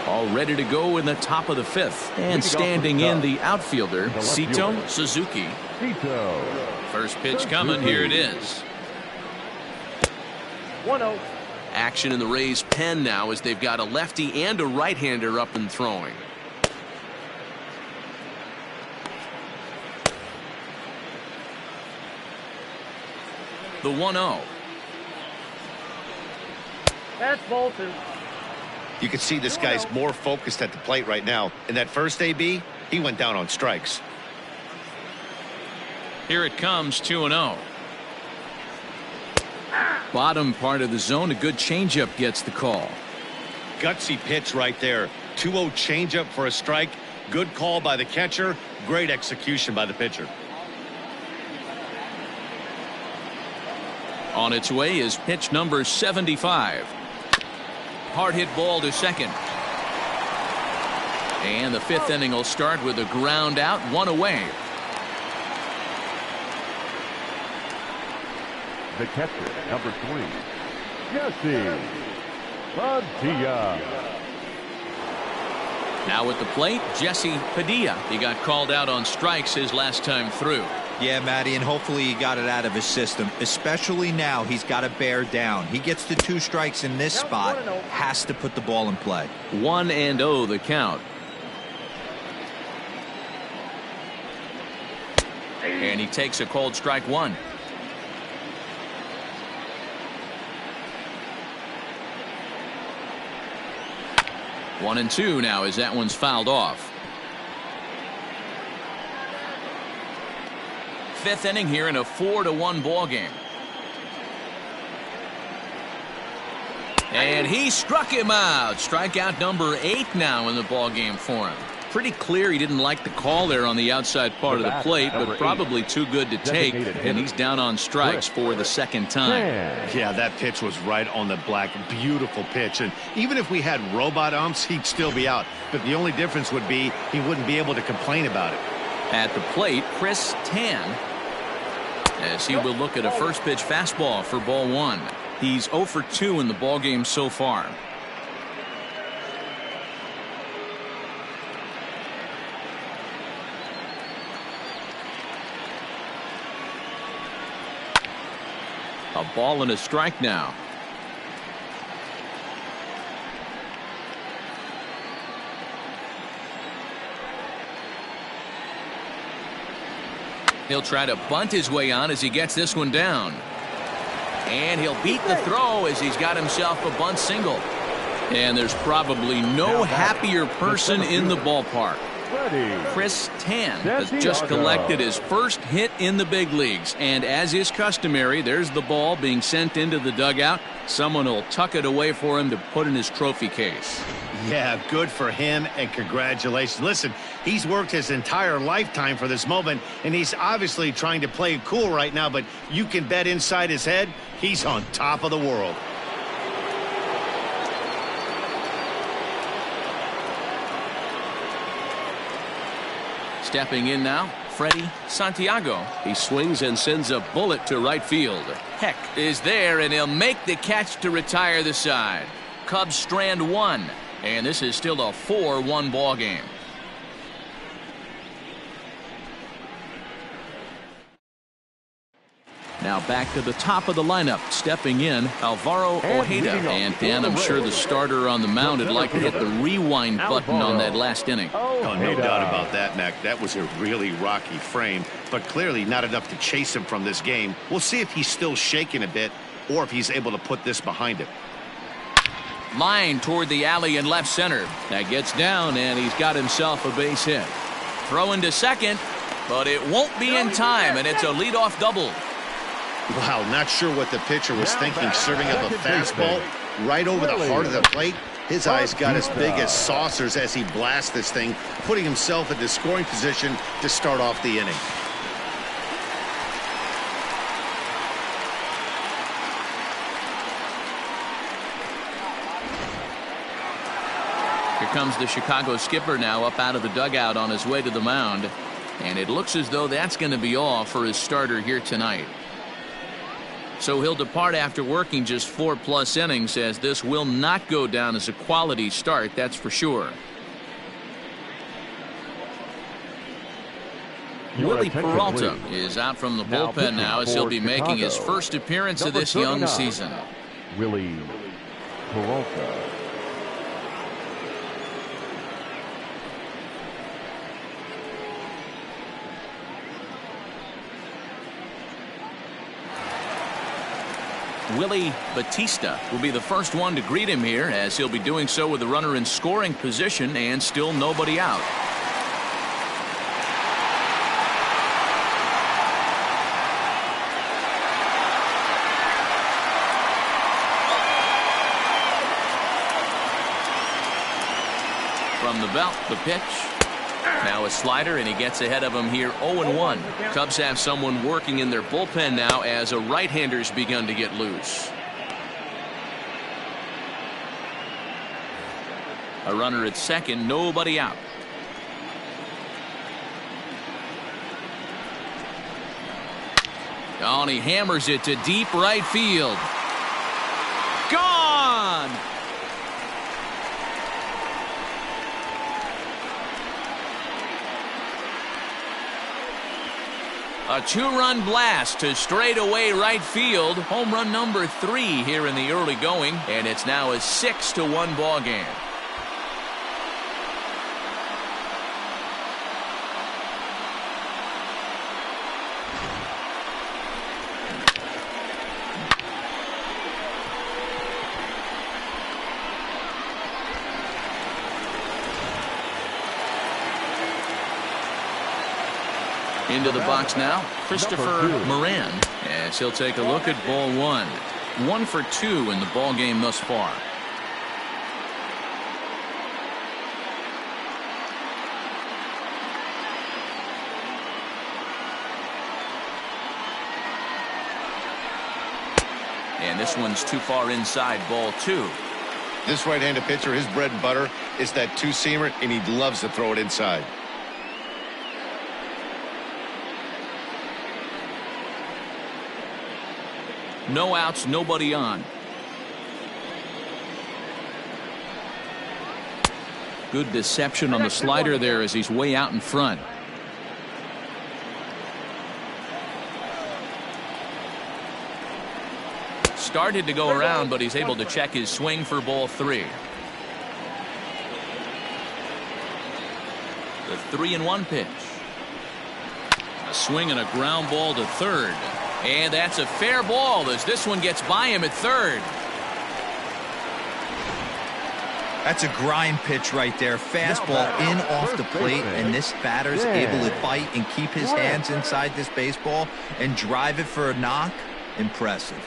[SPEAKER 1] All ready to go in the top of the 5th. And standing in the outfielder, Sito Suzuki. First pitch coming. Here it is.
[SPEAKER 5] 1-0.
[SPEAKER 1] Action in the Rays' pen now as they've got a lefty and a right-hander up and throwing. The 1-0.
[SPEAKER 5] That's ball 2.
[SPEAKER 2] You can see this guy's more focused at the plate right now. In that first AB, he went down on strikes.
[SPEAKER 1] Here it comes, 2-0. Bottom part of the zone, a good changeup gets the call.
[SPEAKER 2] Gutsy pitch right there. 2-0 changeup for a strike. Good call by the catcher. Great execution by the pitcher.
[SPEAKER 1] On its way is pitch number 75. Hard hit ball to second. And the 5th inning will start with a ground out, 1 away.
[SPEAKER 3] The catcher, number 3, Jesse Padilla.
[SPEAKER 1] Now at the plate, Jesse Padilla. He got called out on strikes his last time through.
[SPEAKER 4] Yeah, Matty, and hopefully he got it out of his system. Especially now, he's got to bear down. He gets the 2 strikes in this spot, has to put the ball in play.
[SPEAKER 1] 1-0 the count. And he takes a called strike 1. One and 2 now as that one's fouled off. 5th inning here in a 4-1 ball game. And he struck him out. Strikeout number 8 now in the ball game for him. Pretty clear he didn't like the call there on the outside part of the plate, but probably too good to take, and he's down on strikes for the 2nd time.
[SPEAKER 2] Yeah, that pitch was right on the black. Beautiful pitch. And even if we had robot umps, he'd still be out. But the only difference would be he wouldn't be able to complain about it.
[SPEAKER 1] At the plate, Chris Tan, as he will look at a first pitch fastball for ball 1. He's 0 for 2 in the ball game so far. A ball and a strike now. He'll try to bunt his way on as he gets this one down. And he'll beat the throw as he's got himself a bunt single. And there's probably no happier person in the ballpark. Chris Tan has just collected his first hit in the big leagues. And as is customary, there's the ball being sent into the dugout. Someone will tuck it away for him to put in his trophy case.
[SPEAKER 2] Yeah, good for him, and congratulations. Listen, he's worked his entire lifetime for this moment, and he's obviously trying to play it cool right now, but you can bet inside his head, he's on top of the world.
[SPEAKER 1] Stepping in now, Freddie Santiago. He swings and sends a bullet to right field. Heck is there, and he'll make the catch to retire the side. Cubs strand 1, and this is still a 4-1 ball game. Now back to the top of the lineup. Stepping in, Alvaro Ojeda. And Dan, I'm sure the starter on the mound would like to hit the rewind button on that last inning.
[SPEAKER 2] Oh, no doubt about that, Mac. That was a really rocky frame, but clearly not enough to chase him from this game. We'll see if he's still shaking a bit or if he's able to put this behind him.
[SPEAKER 1] Line toward the alley in left center. That gets down, and he's got himself a base hit. Throwing to second, but it won't be in time, and it's a leadoff double.
[SPEAKER 2] Wow, not sure what the pitcher was thinking, serving up a fastball right over the heart of the plate. His eyes got as big as saucers as he blasts this thing, putting himself in the scoring position to start off the inning.
[SPEAKER 1] Here comes the Chicago skipper now up out of the dugout on his way to the mound. And it looks as though that's going to be all for his starter here tonight. So he'll depart after working just 4+ innings, as this will not go down as a quality start, that's for sure. Willie Peralta is out from the bullpen now, as he'll be making his first appearance of this young season.
[SPEAKER 3] Willie Peralta.
[SPEAKER 1] Willie Batista will be the first one to greet him here, as he'll be doing so with the runner in scoring position and still nobody out. From the belt, the pitch. Now a slider, and he gets ahead of him here 0-1. Cubs have someone working in their bullpen now, as a right-hander's begun to get loose. A runner at second, nobody out. Oh, and he hammers it to deep right field. Gone! A 2-run blast to straightaway right field. Home run number 3 here in the early going, and it's now a 6-1 ball game. Into the box now, Christopher Moran, as he'll take a look at ball 1. 1 for 2 in the ball game thus far. And this one's too far inside, ball 2.
[SPEAKER 2] This right-handed pitcher, his bread and butter is that two-seamer, and he loves to throw it inside.
[SPEAKER 1] No outs, nobody on. Good deception on the slider there, as he's way out in front. Started to go around, but he's able to check his swing for ball 3. The 3-1 pitch. A swing and a ground ball to third. And that's a fair ball, as this one gets by him at third.
[SPEAKER 4] That's a grind pitch right there. Fastball in off the plate, and this batter's able to fight and keep his hands inside this baseball and drive it for a knock. Impressive.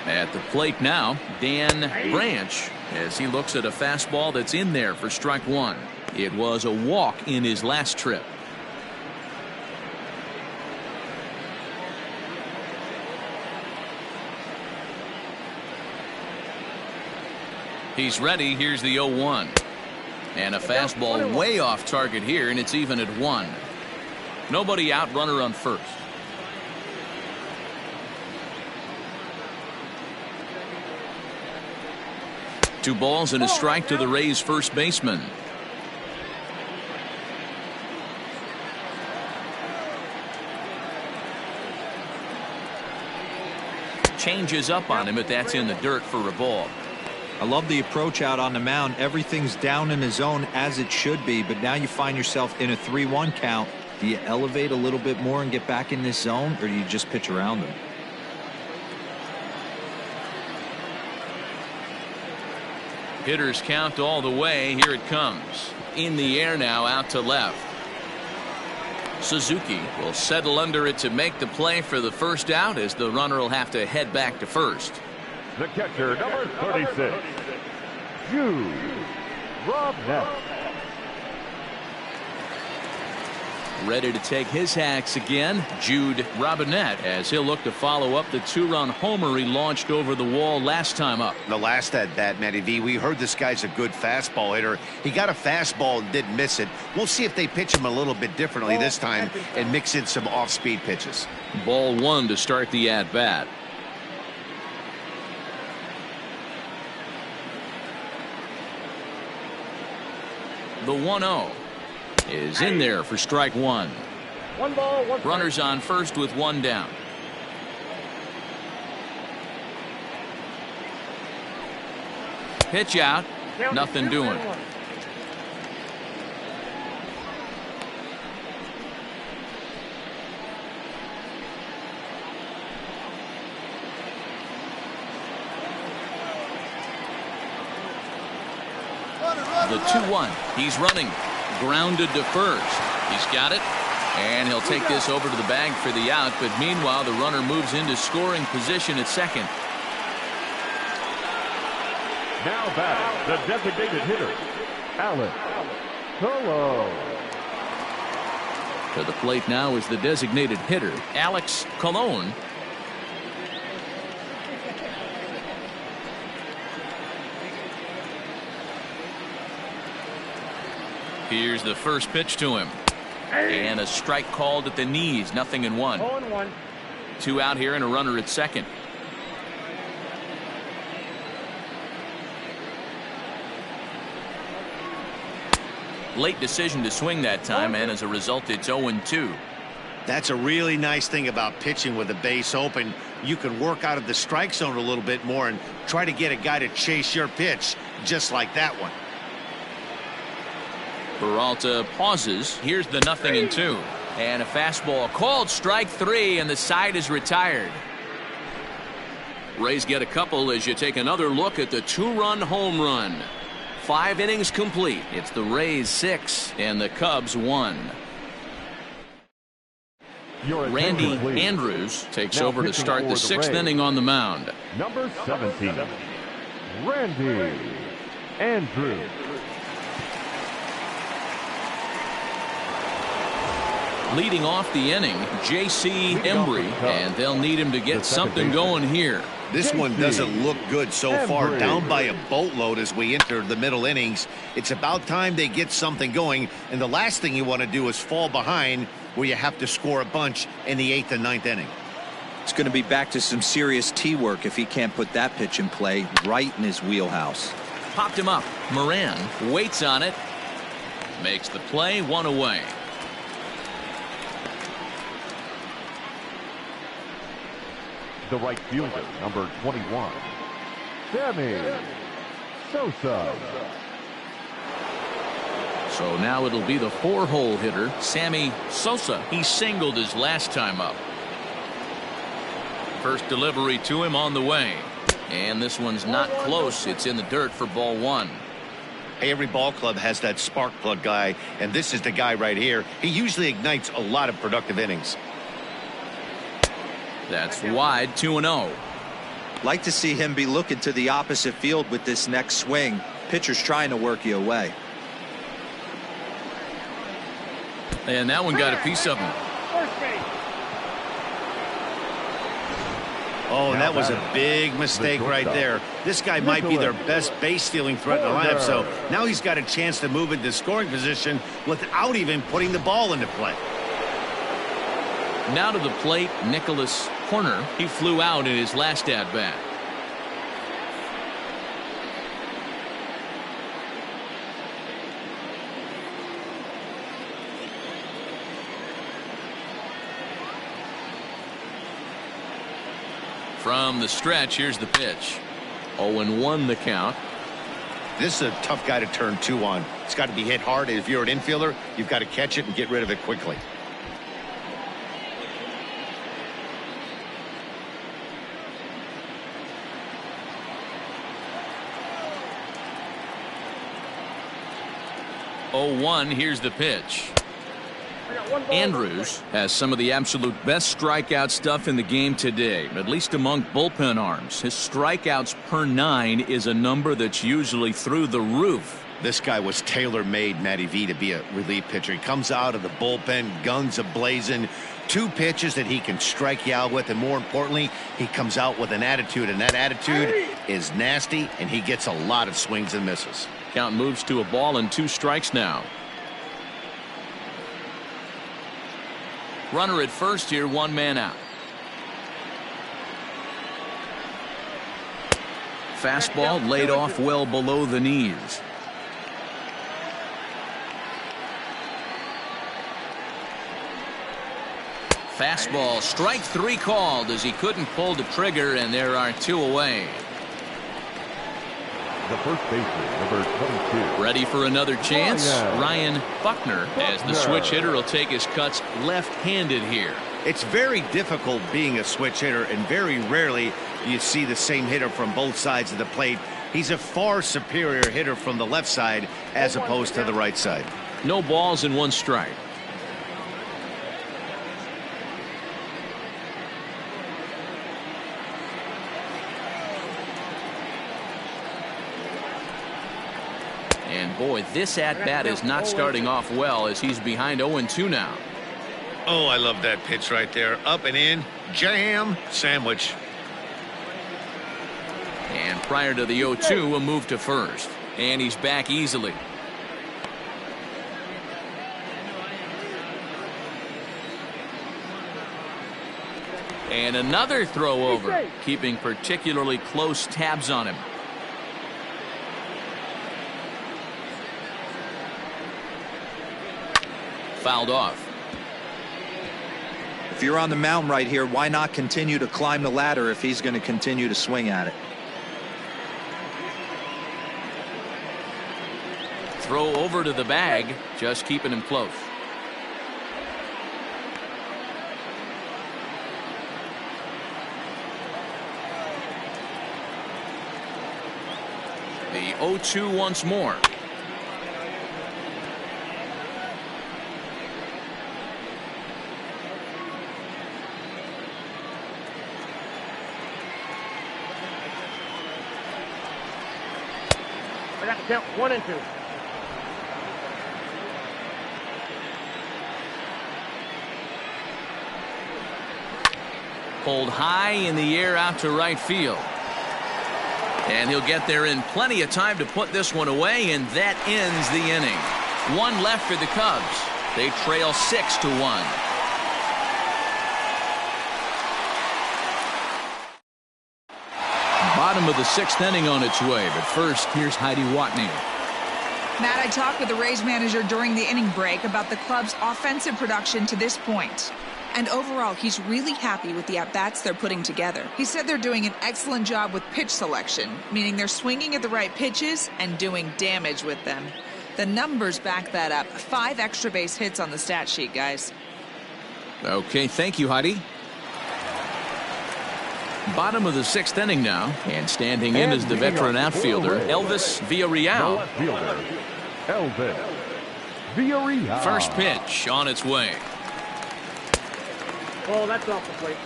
[SPEAKER 1] At the plate now, Dan Branch, as he looks at a fastball that's in there for strike 1. It was a walk in his last trip. He's ready. Here's the 0-1. And a fastball way off target here, and it's even at 1. Nobody out, runner on first. 2 balls and a strike to the Rays first baseman. Changes up on him, but that's in the dirt for a ball.
[SPEAKER 4] I love the approach out on the mound. Everything's down in the zone as it should be, but now you find yourself in a 3-1 count. Do you elevate a little bit more and get back in this zone, or do you just pitch around him?
[SPEAKER 1] Hitters count all the way. Here it comes. In the air now, out to left. Suzuki will settle under it to make the play for the first out, as the runner will have to head back to first.
[SPEAKER 3] The catcher, number 36, Jude Robinette.
[SPEAKER 1] Ready to take his hacks again, Jude Robinette, as he'll look to follow up the 2-run homer he launched over the wall last time up.
[SPEAKER 2] The last at bat, Matty V, we heard this guy's a good fastball hitter. He got a fastball and didn't miss it. We'll see if they pitch him a little bit differently this time and mix in some off-speed pitches.
[SPEAKER 1] Ball 1 to start the at-bat. The 1-0 is in there for strike 1.
[SPEAKER 5] 1 ball, 1 strike.
[SPEAKER 1] Runners on first with 1 down. Pitch out. Nothing doing. The 2-1. He's running. Grounded to first. He's got it. And he'll take this over to the bag for the out. But meanwhile, the runner moves into scoring position at second.
[SPEAKER 3] Now back, the designated hitter, Alex Colon.
[SPEAKER 1] To the plate now is the designated hitter, Alex Colon. Here's the first pitch to him. And a strike called at the knees. 0-1.
[SPEAKER 5] 0-1.
[SPEAKER 1] 2 out here and a runner at second. Late decision to swing that time, and as a result, it's 0-2.
[SPEAKER 2] That's a really nice thing about pitching with the base open. You can work out of the strike zone a little bit more and try to get a guy to chase your pitch, just like that one.
[SPEAKER 1] Peralta pauses. Here's the 0-2. And a fastball called strike 3, and the side is retired. Rays get a couple as you take another look at the 2-run home run. 5 innings complete. It's the Rays 6 and the Cubs 1. Randy Andrews takes over to start the 6th inning on the mound.
[SPEAKER 3] Number 17, Randy Andrews.
[SPEAKER 1] Leading off the inning, J.C. Embry, and they'll need him to get something going here.
[SPEAKER 2] This one doesn't look good so far. Down by a boatload as we enter the middle innings. It's about time they get something going, and the last thing you want to do is fall behind where you have to score a bunch in the 8th and 9th inning.
[SPEAKER 4] It's going to be back to some serious tee work if he can't put that pitch in play right in his wheelhouse.
[SPEAKER 1] Popped him up. Moran waits on it. Makes the play, 1 away.
[SPEAKER 3] The right fielder, number 21, Sammy Sosa.
[SPEAKER 1] So now it'll be the 4-hole hitter, Sammy Sosa. He singled his last time up. First delivery to him on the way. And this one's not close. It's in the dirt for ball 1.
[SPEAKER 2] Every ball club has that spark plug guy, and this is the guy right here. He usually ignites a lot of productive innings.
[SPEAKER 1] That's wide, 2-0.
[SPEAKER 4] Like to see him be looking to the opposite field with this next swing. Pitcher's trying to work you away.
[SPEAKER 1] And that one got a piece of him.
[SPEAKER 2] Oh, and that was a big mistake right there. This guy might be their best base stealing threat in the lineup, so now he's got a chance to move into scoring position without even putting the ball into play.
[SPEAKER 1] Now to the plate, Nicholas Horner. He flew out in his last at-bat. From the stretch, here's the pitch. 0-1 the count.
[SPEAKER 2] This is a tough guy to turn 2 on. It's got to be hit hard. If you're an infielder, you've got to catch it and get rid of it quickly.
[SPEAKER 1] Here's the pitch. Andrews has some of the absolute best strikeout stuff in the game today, at least among bullpen arms. His strikeouts per 9 is a number that's usually through the roof.
[SPEAKER 2] This guy was tailor-made, Matty V, to be a relief pitcher. He comes out of the bullpen, guns a-blazing, 2 pitches that he can strike you out with, and more importantly, he comes out with an attitude, and that attitude is nasty, and he gets a lot of swings and misses.
[SPEAKER 1] Count moves to a ball and 2 strikes now. Runner at first here, 1 man out. Fastball laid off well below the knees. Fastball, strike 3 called as he couldn't pull the trigger, and there are 2 away.
[SPEAKER 3] The first baseman, number 22.
[SPEAKER 1] Ready for another chance? Ryan Buckner, as the switch hitter, will take his cuts left-handed here.
[SPEAKER 2] It's very difficult being a switch hitter, and very rarely you see the same hitter from both sides of the plate. He's a far superior hitter from the left side as opposed to the right side.
[SPEAKER 1] No balls and 1 strike. And boy, this at-bat is not starting off well as he's behind 0-2 now.
[SPEAKER 2] Oh, I love that pitch right there. Up and in, jam, sandwich.
[SPEAKER 1] And prior to the 0-2, a move to first. And he's back easily. And another throw over, keeping particularly close tabs on him. Fouled off.
[SPEAKER 4] If you're on the mound right here, why not continue to climb the ladder if he's going to continue to swing at it?
[SPEAKER 1] Throw over to the bag, just keeping him close. The 0-2 once more.
[SPEAKER 5] Count 1 and 2.
[SPEAKER 1] Pulled high in the air out to right field. And he'll get there in plenty of time to put this one away, and that ends the inning. 1 left for the Cubs. They trail 6-1. Bottom of the 6th inning on its way, but first, here's Heidi Watney.
[SPEAKER 6] Matt, I talked with the Rays manager during the inning break about the club's offensive production to this point. And overall, he's really happy with the at-bats they're putting together. He said they're doing an excellent job with pitch selection, meaning they're swinging at the right pitches and doing damage with them. The numbers back that up. 5 extra base hits on the stat sheet, guys.
[SPEAKER 1] Okay, thank you, Heidi. Bottom of the 6th inning now, and standing in is the veteran outfielder, Elvis Villarreal.
[SPEAKER 3] Elvis Villarreal.
[SPEAKER 1] First pitch on its way.
[SPEAKER 5] Oh, that's off the plate.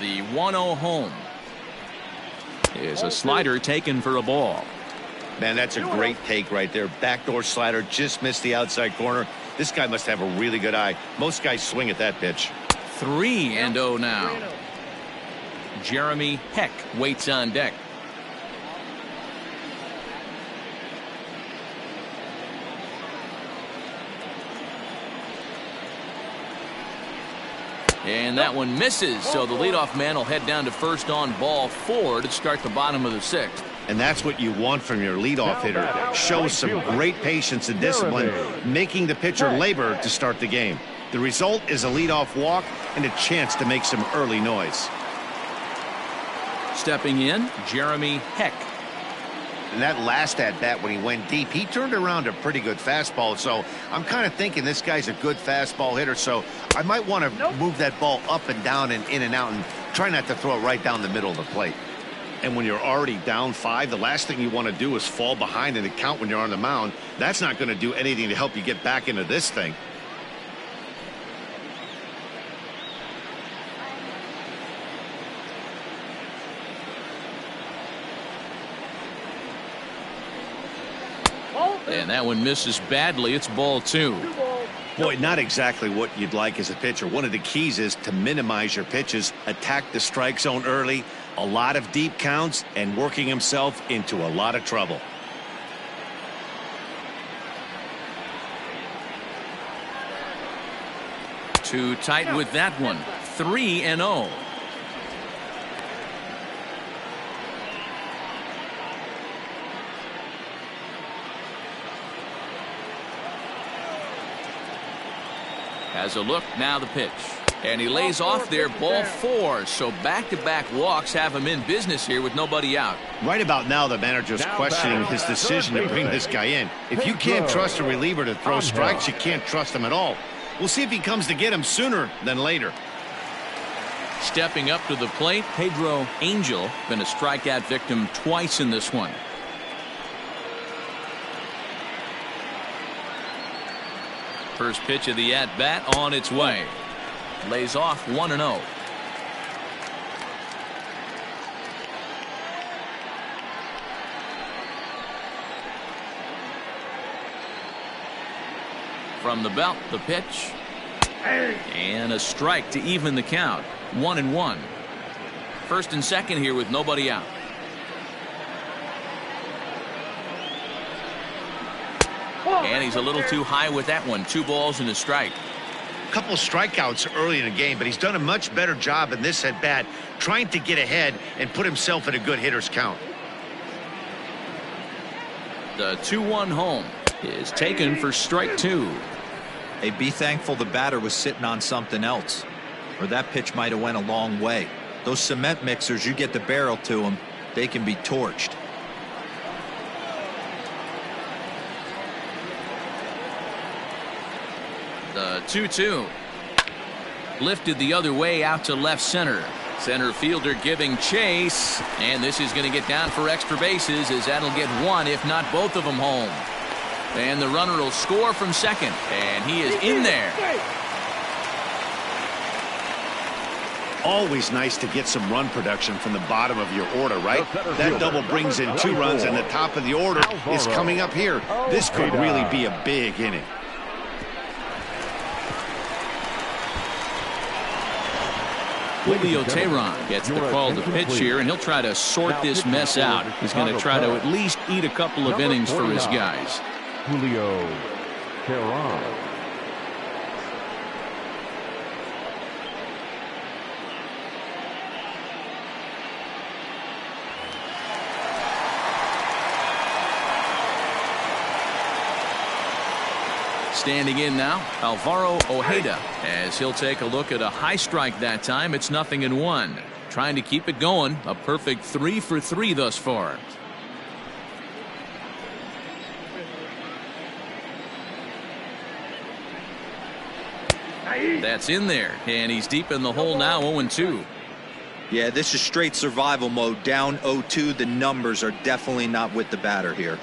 [SPEAKER 1] The 1-0 home is a slider taken for a ball.
[SPEAKER 2] Man, that's a great take right there. Backdoor slider, just missed the outside corner. This guy must have a really good eye. Most guys swing at that pitch.
[SPEAKER 1] 3-0 now. Jeremy Heck waits on deck. And that one misses, so the leadoff man will head down to first on ball 4 to start the bottom of the 6th.
[SPEAKER 2] And that's what you want from your leadoff hitter. Show some great patience and discipline, making the pitcher labor to start the game. The result is a leadoff walk and a chance to make some early noise.
[SPEAKER 1] Stepping in, Jeremy Heck.
[SPEAKER 2] And that last at-bat when he went deep, he turned around a pretty good fastball. So I'm kind of thinking this guy's a good fastball hitter. So I might want to move that ball up and down and in and out and try not to throw it right down the middle of the plate. And when you're already down 5, the last thing you want to do is fall behind in the count when you're on the mound. That's not going to do anything to help you get back into this thing.
[SPEAKER 1] And that one misses badly. It's ball 2.
[SPEAKER 2] Boy, not exactly what you'd like as a pitcher. One of the keys is to minimize your pitches, attack the strike zone early, a lot of deep counts, and working himself into a lot of trouble.
[SPEAKER 1] Too tight with that one. 3-0. Has a look, now the pitch. And he lays off there, ball 4. So back-to-back walks have him in business here with nobody out.
[SPEAKER 2] Right about now, the manager's questioning his decision to bring this guy in. If you can't trust a reliever to throw strikes, you can't trust him at all. We'll see if he comes to get him sooner than later.
[SPEAKER 1] Stepping up to the plate, Pedro Angel, been a strikeout victim twice in this one. First pitch of the at-bat on its way. Lays off 1-0. From the belt, the pitch. And a strike to even the count. 1-1. First and second here with nobody out. And he's a little too high with that one. 2 balls and a strike.
[SPEAKER 2] A couple strikeouts early in the game, but he's done a much better job in this at-bat trying to get ahead and put himself in a good hitter's count.
[SPEAKER 1] The 2-1 home is taken for strike 2.
[SPEAKER 4] Hey, be thankful the batter was sitting on something else, or that pitch might have went a long way. Those cement mixers, you get the barrel to them, they can be torched.
[SPEAKER 1] The 2-2. Lifted the other way out to left center. Center fielder giving chase. And this is going to get down for extra bases, as that'll get one, if not both of them, home. And the runner will score from second. And he is in there.
[SPEAKER 2] Always nice to get some run production from the bottom of your order, right? That double brings in 2 runs, and the top of the order is coming up here. This could really be a big inning.
[SPEAKER 1] Julio Teheran gets the call to pitch here, and he'll try to sort this mess out. He's going to try to at least eat a couple of innings for his guys.
[SPEAKER 3] Julio Teheran.
[SPEAKER 1] Standing in now, Alvaro Ojeda, as he'll take a look at a high strike that time. It's 0-1. Trying to keep it going. A perfect 3 for 3 thus far. That's in there, and he's deep in the hole now. 0-2.
[SPEAKER 4] Yeah, this is straight survival mode. Down 0-2. The numbers are definitely not with the batter here.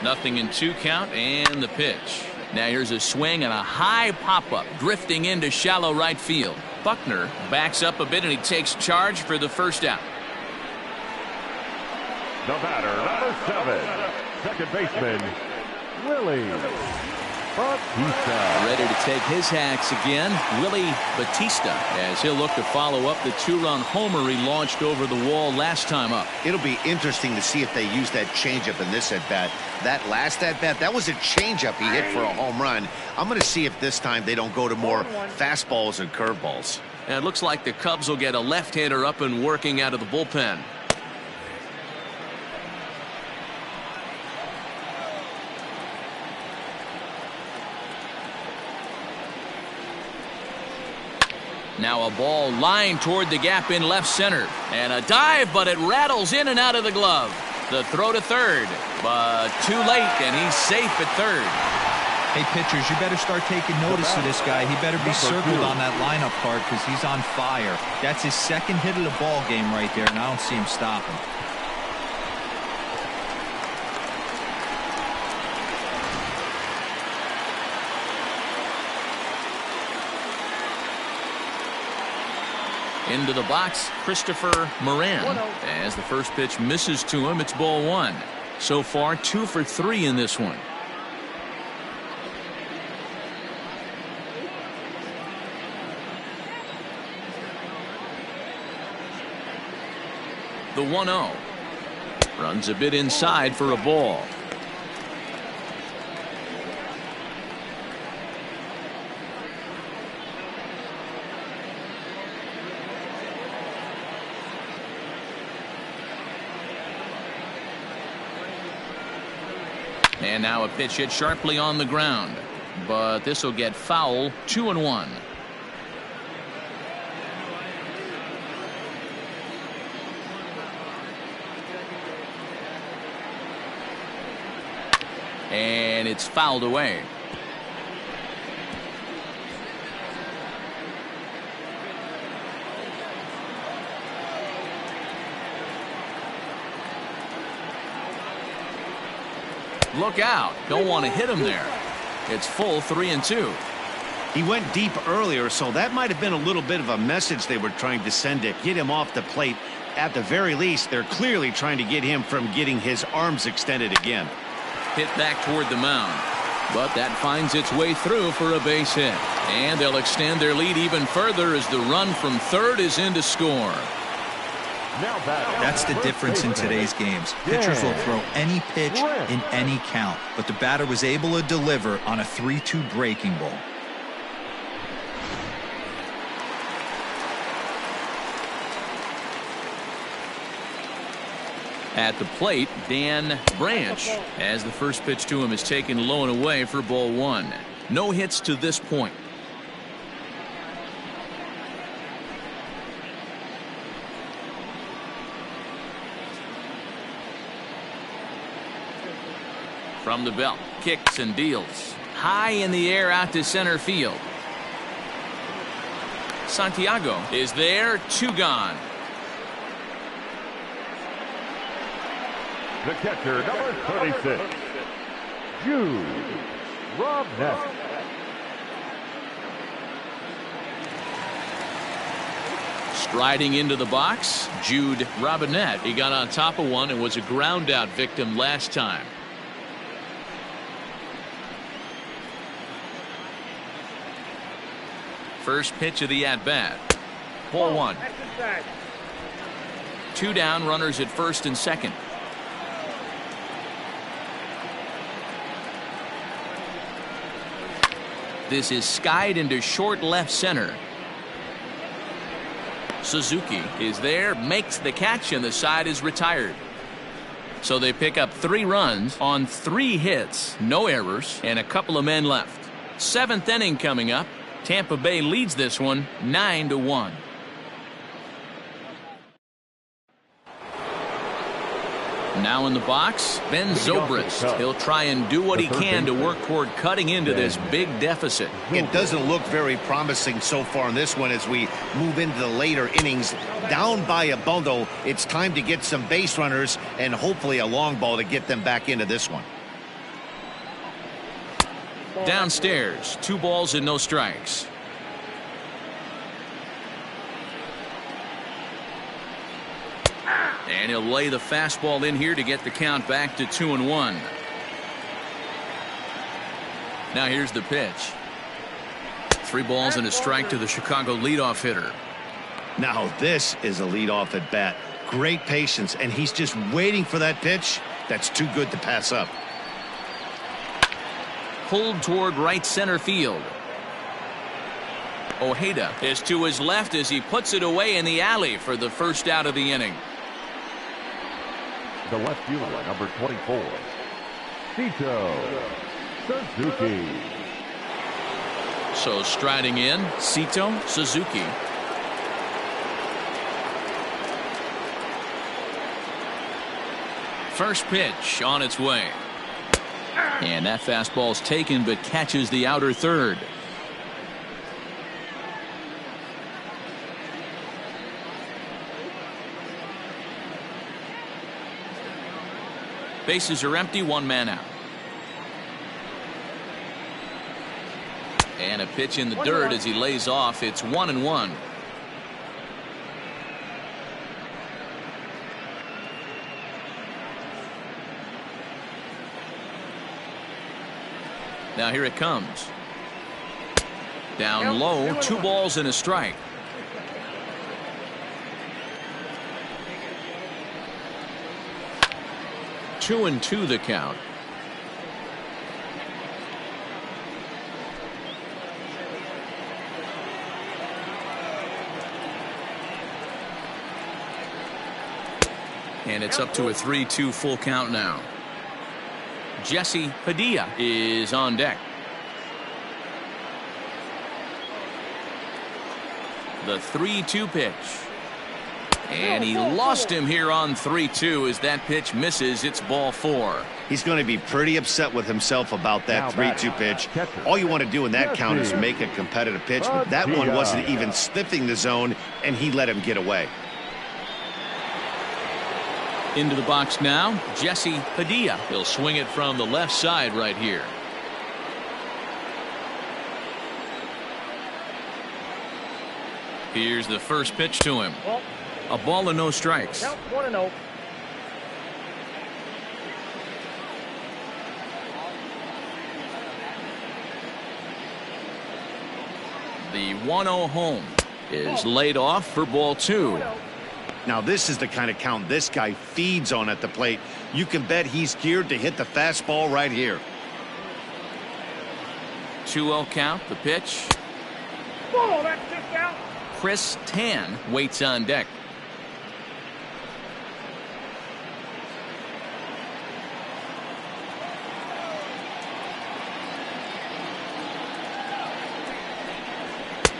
[SPEAKER 1] 0-2 count, and the pitch. Now here's a swing and a high pop-up, drifting into shallow right field. Buckner backs up a bit, and he takes charge for the first out.
[SPEAKER 3] The batter, number 7, second baseman, Willie Batista.
[SPEAKER 1] Ready to take his hacks again, Willie Batista, as he'll look to follow up the 2-run homer he launched over the wall last time up.
[SPEAKER 2] It'll be interesting to see if they use that changeup in this at-bat. That last at-bat, that was a changeup he hit for a home run. I'm going to see if this time they don't go to more fastballs and curveballs.
[SPEAKER 1] And it looks like the Cubs will get a left-hander up and working out of the bullpen. Now a ball lined toward the gap in left center. And a dive, but it rattles in and out of the glove. The throw to third, but too late, and he's safe at third.
[SPEAKER 4] Hey, pitchers, you better start taking notice of this guy. He better be circled on that lineup card because he's on fire. That's his second hit of the ball game right there, and I don't see him stopping.
[SPEAKER 1] Into the box, Christopher Moran. As the first pitch misses to him, it's ball one. So far, 2 for 3 in this one. The 1-0. Runs a bit inside for a ball. And now a pitch hit sharply on the ground, but this will get foul. 2-1. And it's fouled away. Look out. Don't want to hit him there. It's full 3-2.
[SPEAKER 2] He went deep earlier, so that might have been a little bit of a message they were trying to send to get him off the plate. At the very least, they're clearly trying to get him from getting his arms extended again.
[SPEAKER 1] Hit back toward the mound, but that finds its way through for a base hit. And they'll extend their lead even further as the run from third is in to score.
[SPEAKER 4] That's the difference in today's games. Pitchers will throw any pitch in any count, but the batter was able to deliver on a 3-2 breaking ball.
[SPEAKER 1] At the plate, Dan Branch, as the first pitch to him is taken low and away for ball one. No hits to this point. From the belt, kicks and deals. High in the air out to center field. Santiago is there, 2 gone.
[SPEAKER 3] The catcher, number 36, Jude Robinette.
[SPEAKER 1] Striding into the box, Jude Robinette. He got on top of one and was a ground out victim last time. First pitch of the at-bat. Ball one. 2 down, runners at first and second. This is skied into short left center. Suzuki is there, makes the catch, and the side is retired. So they pick up 3 runs on 3 hits, no errors, and a couple of men left. 7th inning coming up. Tampa Bay leads this one 9-1. Now in the box, Ben Zobrist. He'll try and do what he can to work toward cutting into this big deficit.
[SPEAKER 2] It doesn't look very promising so far in this one as we move into the later innings. Down by a bundle, it's time to get some base runners and hopefully a long ball to get them back into this one.
[SPEAKER 1] Downstairs, 2 balls and no strikes. And he'll lay the fastball in here to get the count back to 2-1. Now here's the pitch. 3 balls and a strike to the Chicago leadoff hitter.
[SPEAKER 2] Now this is a leadoff at bat. Great patience, and he's just waiting for that pitch. That's too good to pass up.
[SPEAKER 1] Pulled toward right center field. Ojeda is to his left as he puts it away in the alley for the first out of the inning.
[SPEAKER 3] The left fielder, number 24, Cito Suzuki.
[SPEAKER 1] So striding in, Cito Suzuki. First pitch on its way. And that fastball's taken but catches the outer third. Bases are empty, 1 man out. And a pitch in the dirt as he lays off. It's 1-1. Now here it comes. Down low, 2 balls and a strike. Two and two the count. And it's up to a 3-2 full count now. Jesse Padilla is on deck. The 3-2 pitch. And he lost him here on 3-2 as that pitch misses. It's ball 4.
[SPEAKER 2] He's going to be pretty upset with himself about that 3-2 pitch. All you want to do in that count is make a competitive pitch. But that one wasn't even sniffing the zone, and he let him get away.
[SPEAKER 1] Into the box now, Jesse Padilla. He'll swing it from the left side right here. Here's the first pitch to him. A ball and no strikes.
[SPEAKER 5] Count 1-0.
[SPEAKER 1] The 1-0 home is laid off for ball 2.
[SPEAKER 2] Now this is the kind of count this guy feeds on at the plate. You can bet he's geared to hit the fastball right here.
[SPEAKER 1] 2-0 count, the pitch.
[SPEAKER 5] Oh, that's just out.
[SPEAKER 1] Chris Tan waits on deck.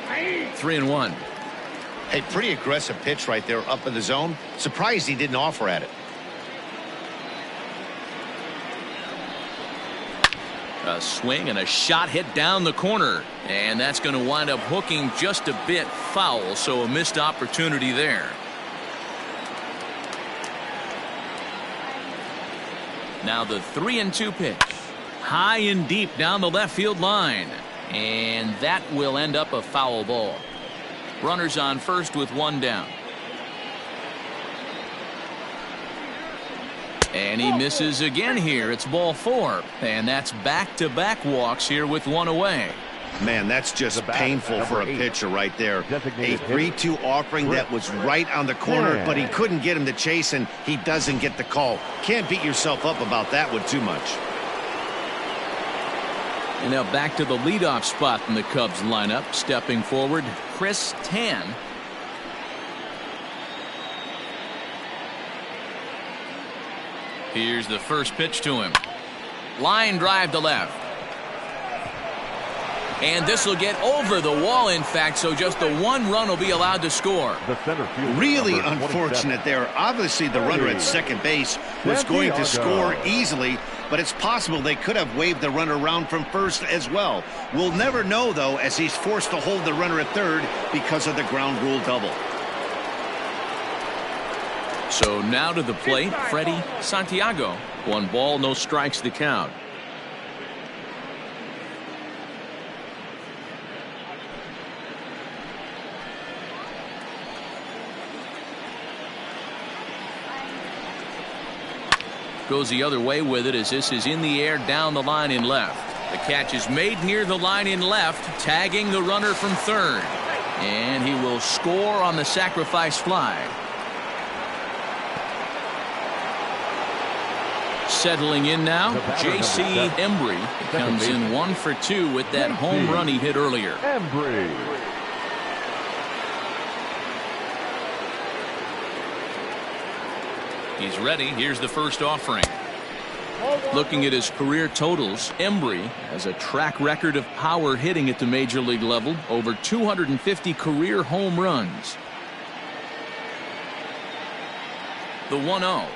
[SPEAKER 5] Hey.
[SPEAKER 1] 3-1.
[SPEAKER 2] Hey, pretty aggressive pitch right there up in the zone. Surprised he didn't offer at it.
[SPEAKER 1] A swing and a shot hit down the corner. And that's going to wind up hooking just a bit foul, so a missed opportunity there. Now the 3-2 pitch. High and deep down the left field line. And that will end up a foul ball. Runners on first with 1 down. And he misses again here. It's ball 4. And that's back-to-back walks here with 1 away.
[SPEAKER 2] Man, that's just painful for a pitcher right there. A 3-2 offering that was right on the corner, but he couldn't get him to chase, and he doesn't get the call. Can't beat yourself up about that one too much.
[SPEAKER 1] And now back to the leadoff spot in the Cubs lineup. Stepping forward, Chris Tan. Here's the first pitch to him. Line drive to left. And this will get over the wall, in fact, so just the 1 run will be allowed to score.
[SPEAKER 2] Really unfortunate there. Obviously, the runner at second base was going to score easily, but it's possible they could have waved the runner around from first as well. We'll never know, though, as he's forced to hold the runner at third because of the ground rule double.
[SPEAKER 1] So now to the plate, Freddie Santiago. 1 ball, no strikes to count. Goes the other way with it as this is in the air down the line in left. The catch is made near the line in left, tagging the runner from third. And he will score on the sacrifice fly. Settling in now, J.C. Embry comes in 1 for 2 with that home run he hit earlier.
[SPEAKER 3] Embry.
[SPEAKER 1] He's ready. Here's the first offering. Looking at his career totals, Embry has a track record of power hitting at the major league level. Over 250 career home runs. The 1-0.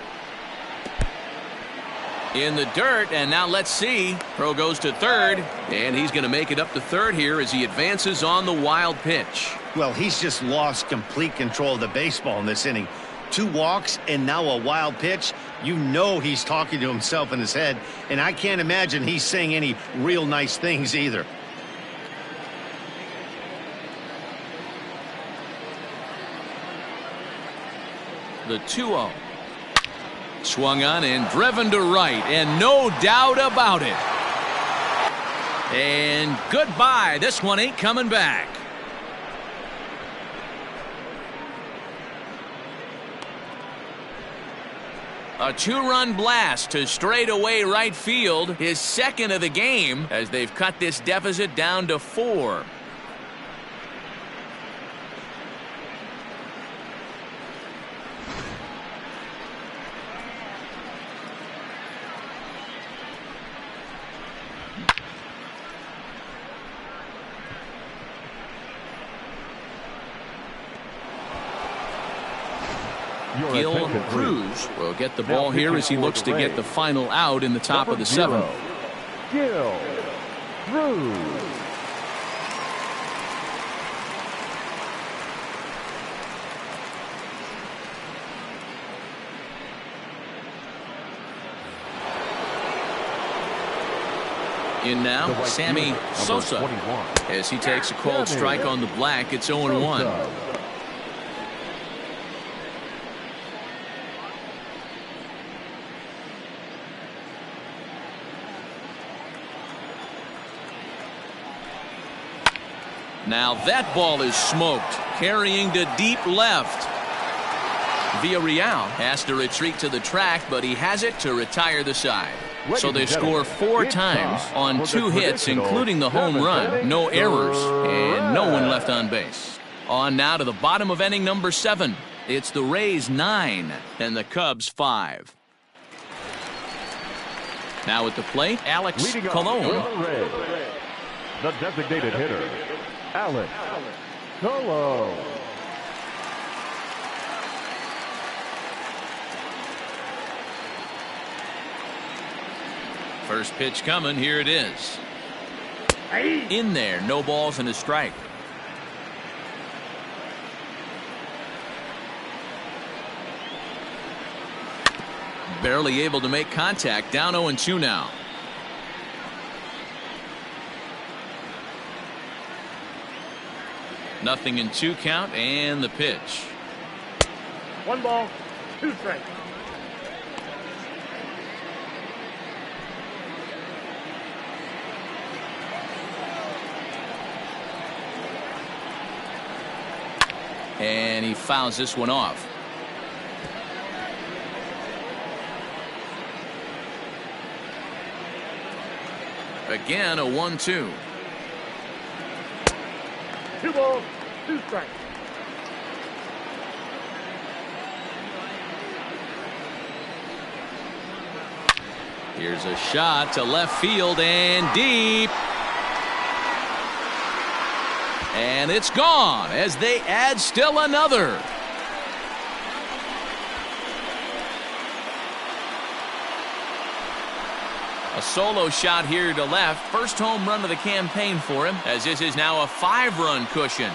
[SPEAKER 1] In the dirt, and now let's see. Throw goes to third, and he's going to make it up to third here as he advances on the wild pitch.
[SPEAKER 2] Well, he's just lost complete control of the baseball in this inning. 2 walks and now a wild pitch. You know he's talking to himself in his head, and I can't imagine he's saying any real nice things either.
[SPEAKER 1] The 2-0. Swung on and driven to right, and no doubt about it. And goodbye. This one ain't coming back. A two-run blast to straightaway right field, his second of the game, as they've cut this deficit down to 4. Gil Cruz will get the ball here as he looks to get the final out in the top of the 7th.
[SPEAKER 3] Gil Cruz.
[SPEAKER 1] In now, Sammy Sosa, as he takes a called strike on the black. It's 0-1. Now that ball is smoked, carrying to deep left. Villarreal has to retreat to the track, but he has it to retire the side. So they score 4 times on 2 hits, including the home run. No errors, and no one left on base. On now to the bottom of inning number 7. It's the Rays 9 and the Cubs 5. Now at the plate, Alex Colon.
[SPEAKER 3] The designated hitter, Alex Colon.
[SPEAKER 1] First pitch coming. Here it is. In there. No balls and a strike. Barely able to make contact. Down 0-2 now. Nothing in 2 count, and the pitch.
[SPEAKER 5] 1 ball, 2 strikes.
[SPEAKER 1] And he fouls this one off. Again, a 1-2.
[SPEAKER 5] 2 balls, 2 strikes.
[SPEAKER 1] Here's a shot to left field and deep. And it's gone as they add still another. A solo shot here to left. First home run of the campaign for him, as this is now a 5-run cushion.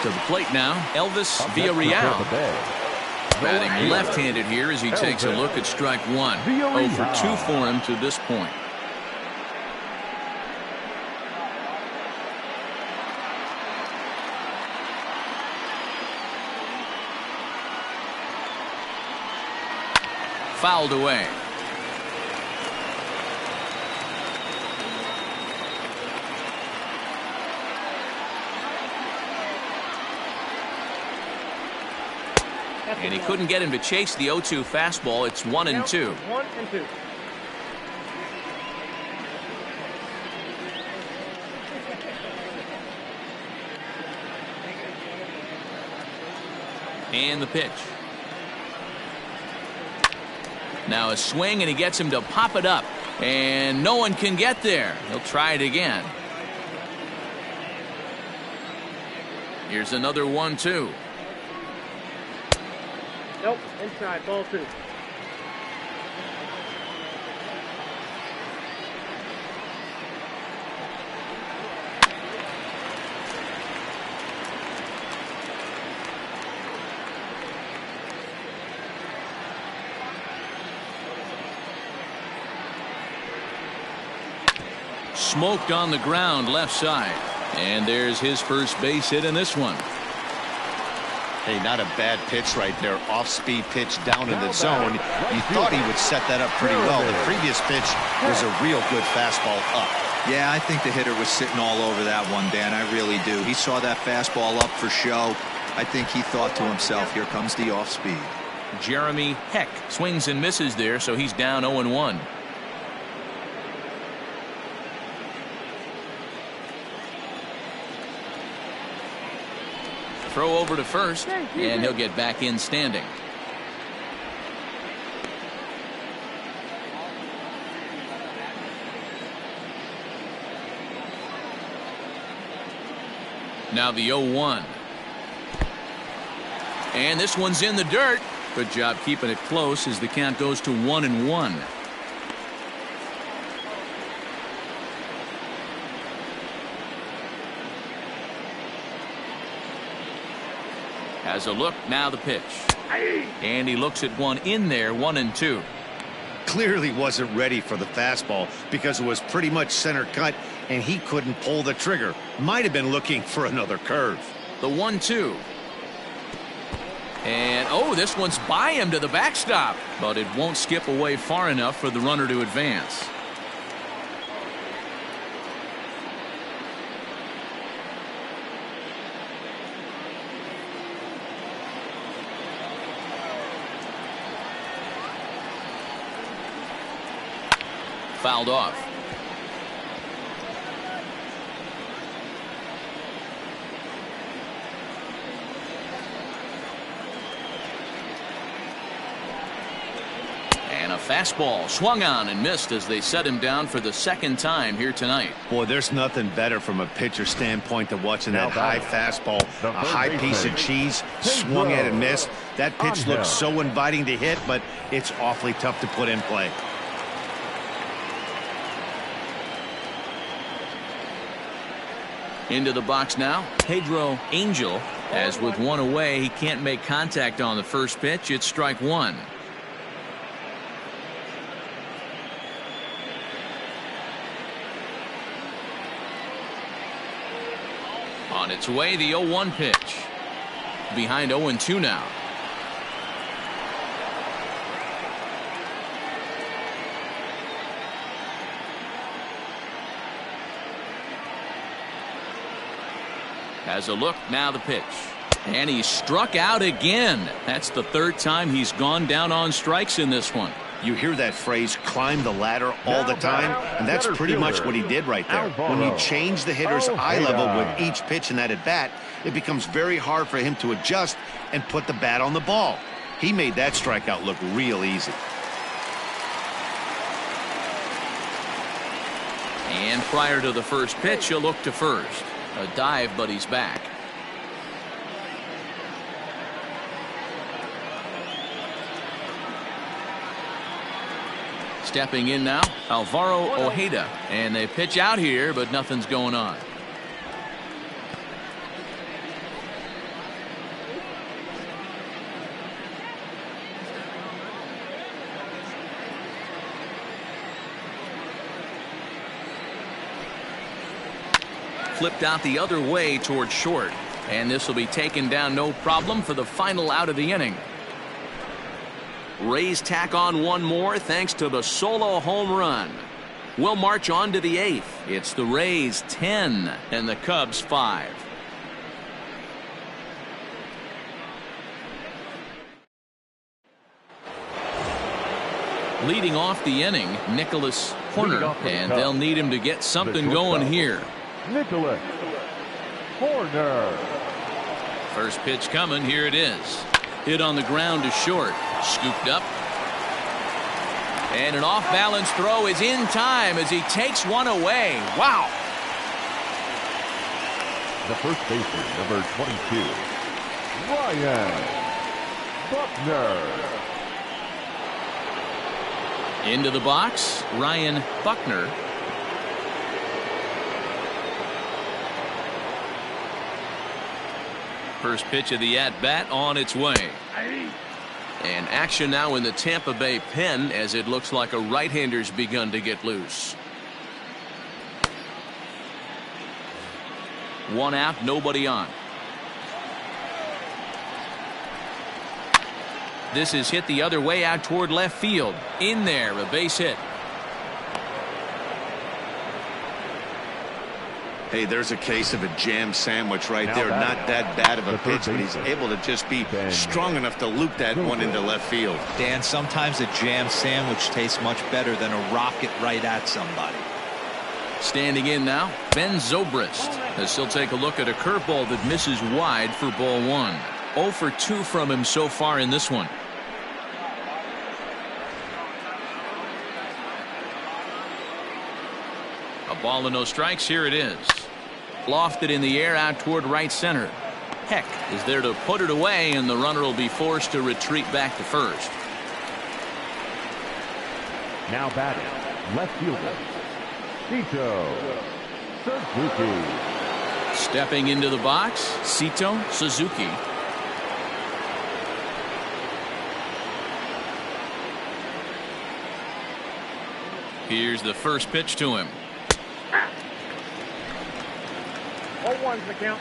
[SPEAKER 1] To the plate now, Elvis Villarreal. Batting left-handed here as he takes a look at strike 1. 0 for 2 for him to this point. Fouled away. And he couldn't get him to chase the 0-2 fastball. It's 1-2.
[SPEAKER 5] 1-2.
[SPEAKER 1] And the pitch. Now a swing, and he gets him to pop it up. And no one can get there. He'll try it again. Here's another 1-2.
[SPEAKER 5] Nope, inside, ball 2.
[SPEAKER 1] smoked on the ground left side. And there's his first base hit in this one.
[SPEAKER 2] Hey, not a bad pitch right there. Off-speed pitch down in the zone. You thought he would set that up pretty well. The previous pitch was a real good fastball up.
[SPEAKER 4] Yeah, I think the hitter was sitting all over that one, Dan. I really do. He saw that fastball up for show. I think he thought to himself, here comes the off-speed.
[SPEAKER 1] Jeremy Heck swings and misses there, so he's down 0-1. Throw over to first, and he'll get back in standing. Now the 0-1. And this one's in the dirt. Good job keeping it close as the count goes to 1-1. Has a look, now the pitch. And he looks at one in there, 1-2.
[SPEAKER 2] Clearly wasn't ready for the fastball because it was pretty much center cut and he couldn't pull the trigger. Might have been looking for another curve.
[SPEAKER 1] The 1-2. And oh, this one's by him to the backstop, but it won't skip away far enough for the runner to advance. Fouled off. And a fastball swung on and missed as they set him down for the second time here tonight.
[SPEAKER 2] Boy, there's nothing better from a pitcher standpoint than watching that high fastball, a high piece of cheese, swung at and missed. That pitch looks so inviting to hit, but it's awfully tough to put in play.
[SPEAKER 1] Into the box now, Pedro Angel. As with one away, he can't make contact on the first pitch. It's strike one. On its way, the 0-1 pitch. Behind 0-2 now. Has a look, now the pitch. And he struck out again. That's the third time he's gone down on strikes in this one.
[SPEAKER 2] You hear that phrase, climb the ladder, all the time, and that's pretty much what he did right there. When you change the hitter's eye level with each pitch in that at-bat, it becomes very hard for him to adjust and put the bat on the ball. He made that strikeout look real easy.
[SPEAKER 1] And prior to the first pitch, he'll look to first. A dive, but he's back. Stepping in now, Alvaro Ojeda. And they pitch out here, but nothing's going on. Flipped out the other way towards short. And this will be taken down no problem for the final out of the inning. Rays tack on one more thanks to the solo home run. We'll march on to the eighth. It's the Rays 10 and the Cubs 5. Leading off the inning, Nicholas Horner, and they'll need him to get something going here.
[SPEAKER 3] Nicholas Horner.
[SPEAKER 1] First pitch coming. Here it is. Hit on the ground to short. Scooped up. And an off-balance throw is in time as he takes one away. Wow.
[SPEAKER 3] The first baseman, number 22, Ryan Buckner.
[SPEAKER 1] Into the box, Ryan Buckner. First pitch of the at-bat on its way. And action now in the Tampa Bay pen as it looks like a right-hander's begun to get loose. One out, nobody on. This is hit the other way out toward left field. In there, a base hit.
[SPEAKER 2] Hey, there's a case of a jam sandwich right there. Not that bad of a pitch, but he's able to just be strong enough to loop that one into left field.
[SPEAKER 4] Dan, sometimes a jam sandwich tastes much better than a rocket right at somebody.
[SPEAKER 1] Standing in now, Ben Zobrist, as he'll take a look at a curveball that misses wide for ball one. 0 for 2 from him so far in this one. A ball and no strikes. Here it is. Lofted in the air out toward right center. Heck is there to put it away, and the runner will be forced to retreat back to first.
[SPEAKER 3] Now batting, left fielder, Sito Suzuki.
[SPEAKER 1] Stepping into the box, Sito Suzuki. Here's the first pitch to him.
[SPEAKER 5] 0-1's the count.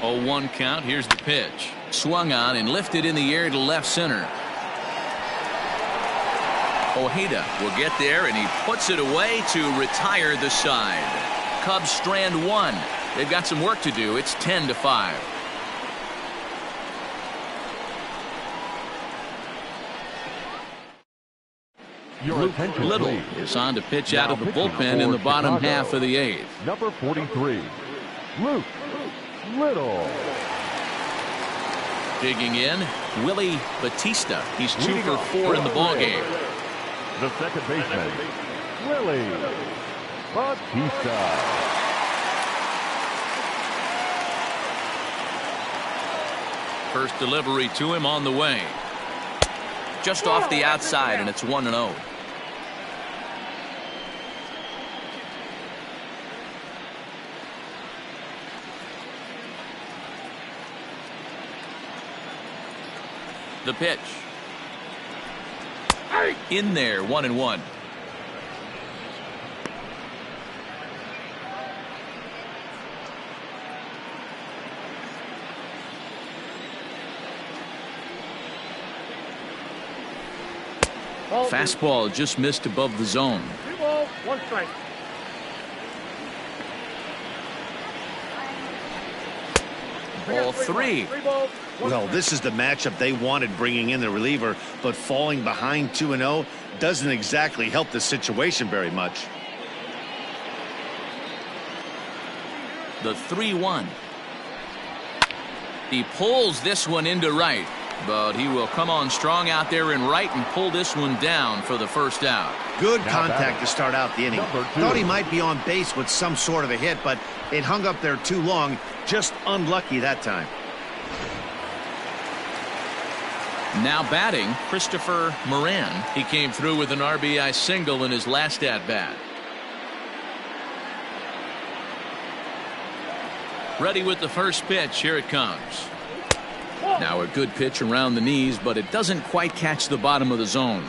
[SPEAKER 1] Oh, 1 count. Here's the pitch. Swung on and lifted in the air to left center. Ojeda will get there, and he puts it away to retire the side. Cubs strand 1. They've got some work to do. It's 10-5. Luke Little is on to pitch out of the bullpen in the bottom half of the 8th.
[SPEAKER 3] Number 43, Luke Little.
[SPEAKER 1] Digging in, Willie Batista. He's 2 for 4 in the ballgame.
[SPEAKER 3] The second baseman, Willie Batista.
[SPEAKER 1] First delivery to him on the way. Just off the outside, and it's 1-0. The pitch. In there, 1-1. Fastball just missed above the zone.
[SPEAKER 5] 2 balls, 1 strike.
[SPEAKER 1] Ball 3.
[SPEAKER 5] 3 balls, 1
[SPEAKER 2] Well,
[SPEAKER 5] strike.
[SPEAKER 2] this is the matchup they wanted, bringing in the reliever, but falling behind 2-0 doesn't exactly help the situation very much.
[SPEAKER 1] The 3-1. He pulls this one into right, but he will come on strong out there in right and pull this one down for the first out.
[SPEAKER 2] Good contact to start out the inning. Thought he might be on base with some sort of a hit, but it hung up there too long. Just unlucky that time.
[SPEAKER 1] Now batting, Christopher Moran. He came through with an RBI single in his last at-bat. Ready with the first pitch. Here it comes. Now a good pitch around the knees, but it doesn't quite catch the bottom of the zone.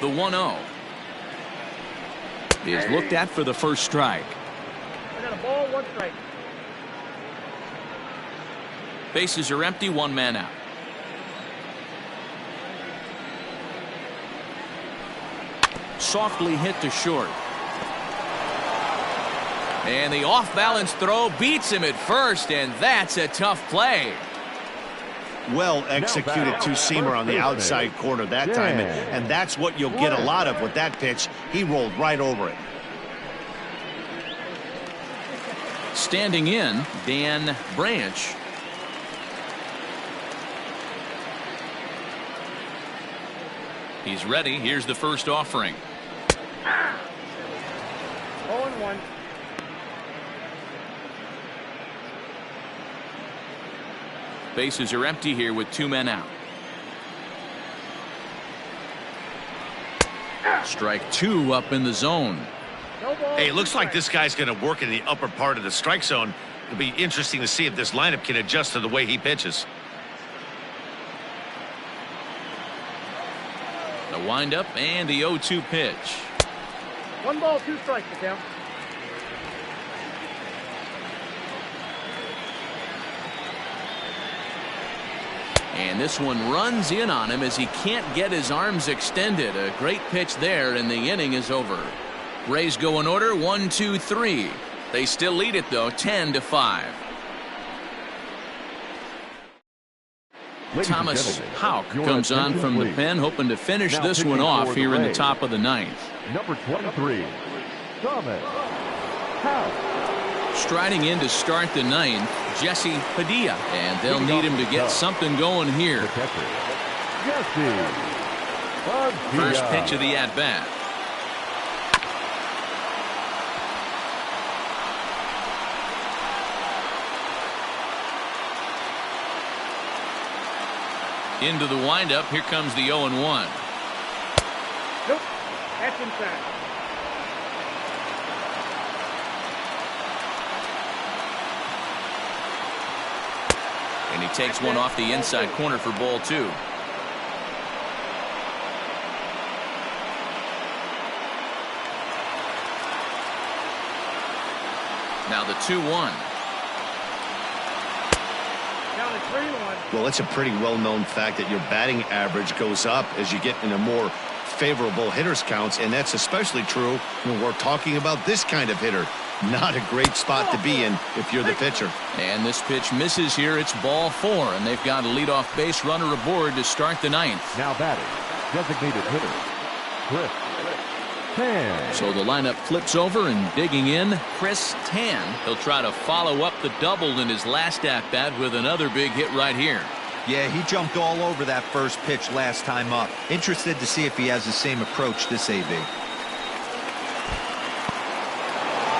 [SPEAKER 1] The 1-0 is looked at for the first strike.
[SPEAKER 5] I got a ball, 1 strike.
[SPEAKER 1] Bases are empty, 1 man out. Softly hit to short. And the off-balance throw beats him at first, and that's a tough play.
[SPEAKER 2] Well executed two-seamer on the outside corner that time, and that's what you'll get a lot of with that pitch. He rolled right over it.
[SPEAKER 1] Standing in, Dan Branch. He's ready. Here's the first offering.
[SPEAKER 5] 0-1.
[SPEAKER 1] Bases are empty here with 2 men out. Strike 2 up in the zone.
[SPEAKER 5] No ball.
[SPEAKER 2] Hey, it
[SPEAKER 5] 2
[SPEAKER 2] looks like
[SPEAKER 5] strikes.
[SPEAKER 2] this guy's going to work in the upper part of the strike zone. It'll be interesting to see if this lineup can adjust to the way he pitches.
[SPEAKER 1] The windup and the 0-2 pitch.
[SPEAKER 5] 1 ball, 2 strikes, the count.
[SPEAKER 1] And this one runs in on him as he can't get his arms extended. A great pitch there, and the inning is over. Rays go in order, 1, 2, 3. They still lead it, though, 10-5. Thomas Houck comes on from the pen, hoping to finish this one off here in the top of the ninth.
[SPEAKER 3] Number 23, Thomas Houck.
[SPEAKER 1] Striding in to start the ninth, Jesse Padilla, and they'll need him to get something going here.
[SPEAKER 3] Jesse Padilla.
[SPEAKER 1] First pitch of the at-bat. Into the windup. Here comes the 0-1.
[SPEAKER 5] Nope. That's inside.
[SPEAKER 1] And he takes one off the inside corner for ball 2. Now the 2-1.
[SPEAKER 5] Down to 3-1.
[SPEAKER 2] Well, it's a pretty well-known fact that your batting average goes up as you get into more favorable hitters counts, and that's especially true when we're talking about this kind of hitter. Not a great spot to be in if you're the pitcher.
[SPEAKER 1] And this pitch misses here. It's ball 4, and they've got a leadoff base runner aboard to start the ninth.
[SPEAKER 3] Now batting, designated hitter, Chris Tan.
[SPEAKER 1] So the lineup flips over, and digging in, Chris Tan. He'll try to follow up the double in his last at-bat with another big hit right here.
[SPEAKER 4] Yeah, he jumped all over that first pitch last time up. Interested to see if he has the same approach this AB.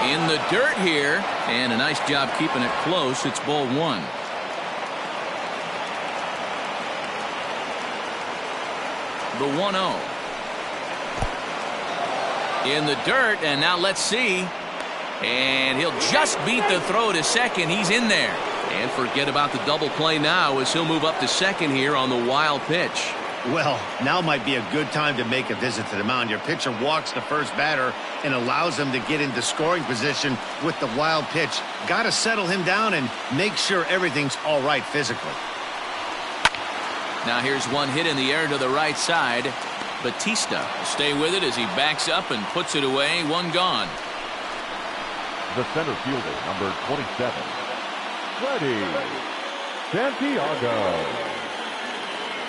[SPEAKER 1] In the dirt here, and a nice job keeping it close. It's ball 1. The 1-0. In the dirt, and now let's see. And he'll just beat the throw to second. He's in there. And forget about the double play now as he'll move up to second here on the wild pitch.
[SPEAKER 2] Well, now might be a good time to make a visit to the mound. Your pitcher walks the first batter and allows him to get into scoring position with the wild pitch. Got to settle him down and make sure everything's all right physically.
[SPEAKER 1] Now here's one hit in the air to the right side. Batista will stay with it as he backs up and puts it away. One gone.
[SPEAKER 3] The center fielder, number 27, Freddie Santiago.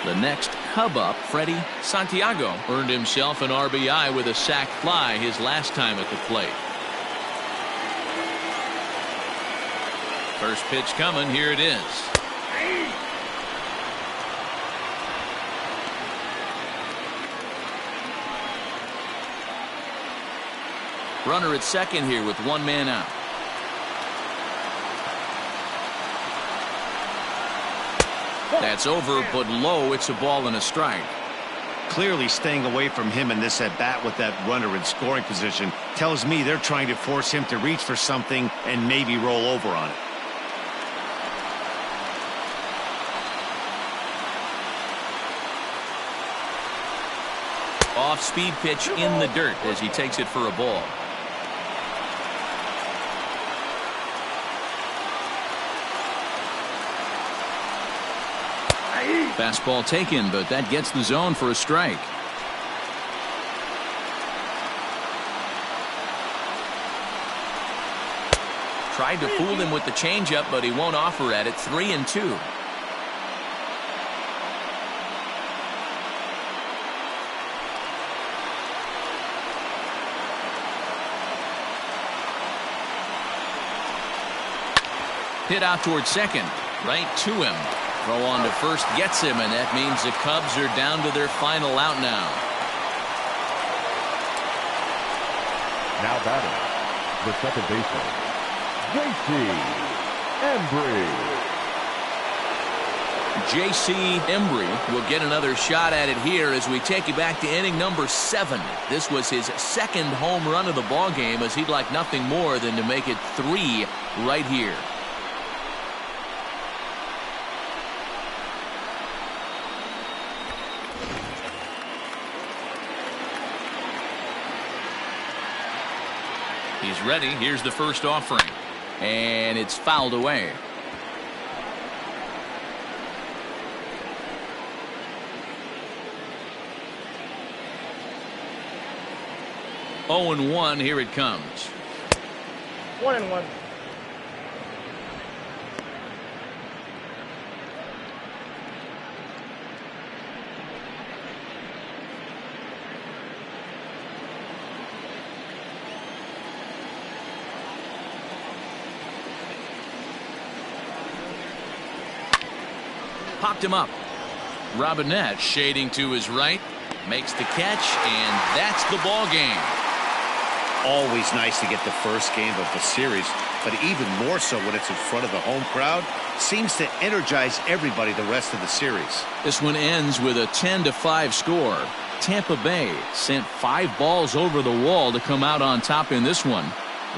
[SPEAKER 1] The next Cub up, Freddie Santiago, earned himself an RBI with a sac fly his last time at the plate. First pitch coming. Here it is. Runner at second here with one man out. That's over, but low. It's a ball and a strike.
[SPEAKER 2] Clearly staying away from him in this at-bat with that runner in scoring position tells me they're trying to force him to reach for something and maybe roll over on it.
[SPEAKER 1] Off-speed pitch in the dirt as he takes it for a ball. Fastball taken, but that gets the zone for a strike. Tried to fool him with the changeup, but he won't offer at it. 3-2. Hit out towards second, right to him. Throw on to first gets him, and that means the Cubs are down to their final out now.
[SPEAKER 3] Now batting, the second baseman, J.C. Embry.
[SPEAKER 1] J.C. Embry will get another shot at it here as we take you back to inning number 7. This was his second home run of the ball game, as he'd like nothing more than to make it 3 right here. He's ready. Here's the first offering, and it's fouled away. Oh and 1, here it comes.
[SPEAKER 5] 1-1.
[SPEAKER 1] Popped him up. Robinette shading to his right, makes the catch, and that's the ball game.
[SPEAKER 2] Always nice to get the first game of the series, but even more so when it's in front of the home crowd. Seems to energize everybody the rest of the series.
[SPEAKER 1] This one ends with a 10-5 score. Tampa Bay sent 5 balls over the wall to come out on top in this one.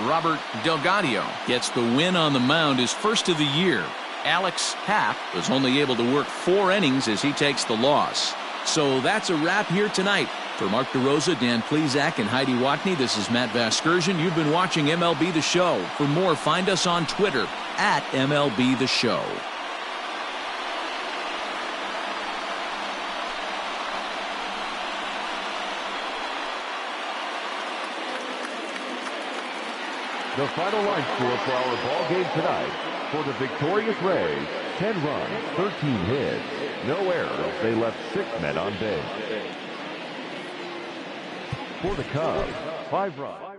[SPEAKER 1] Robert Delgadillo gets the win on the mound, his first of the year. Alex Happ was only able to work 4 innings as he takes the loss. So that's a wrap here tonight. For Mark DeRosa, Dan Plesac, and Heidi Watney, this is Matt Vasgersian. You've been watching MLB The Show. For more, find us on Twitter at MLB The Show.
[SPEAKER 3] The final line score for our ball game tonight. For the victorious Rays, 10 runs, 13 hits, no errors. They left 6 men on base. For the Cubs, 5 runs.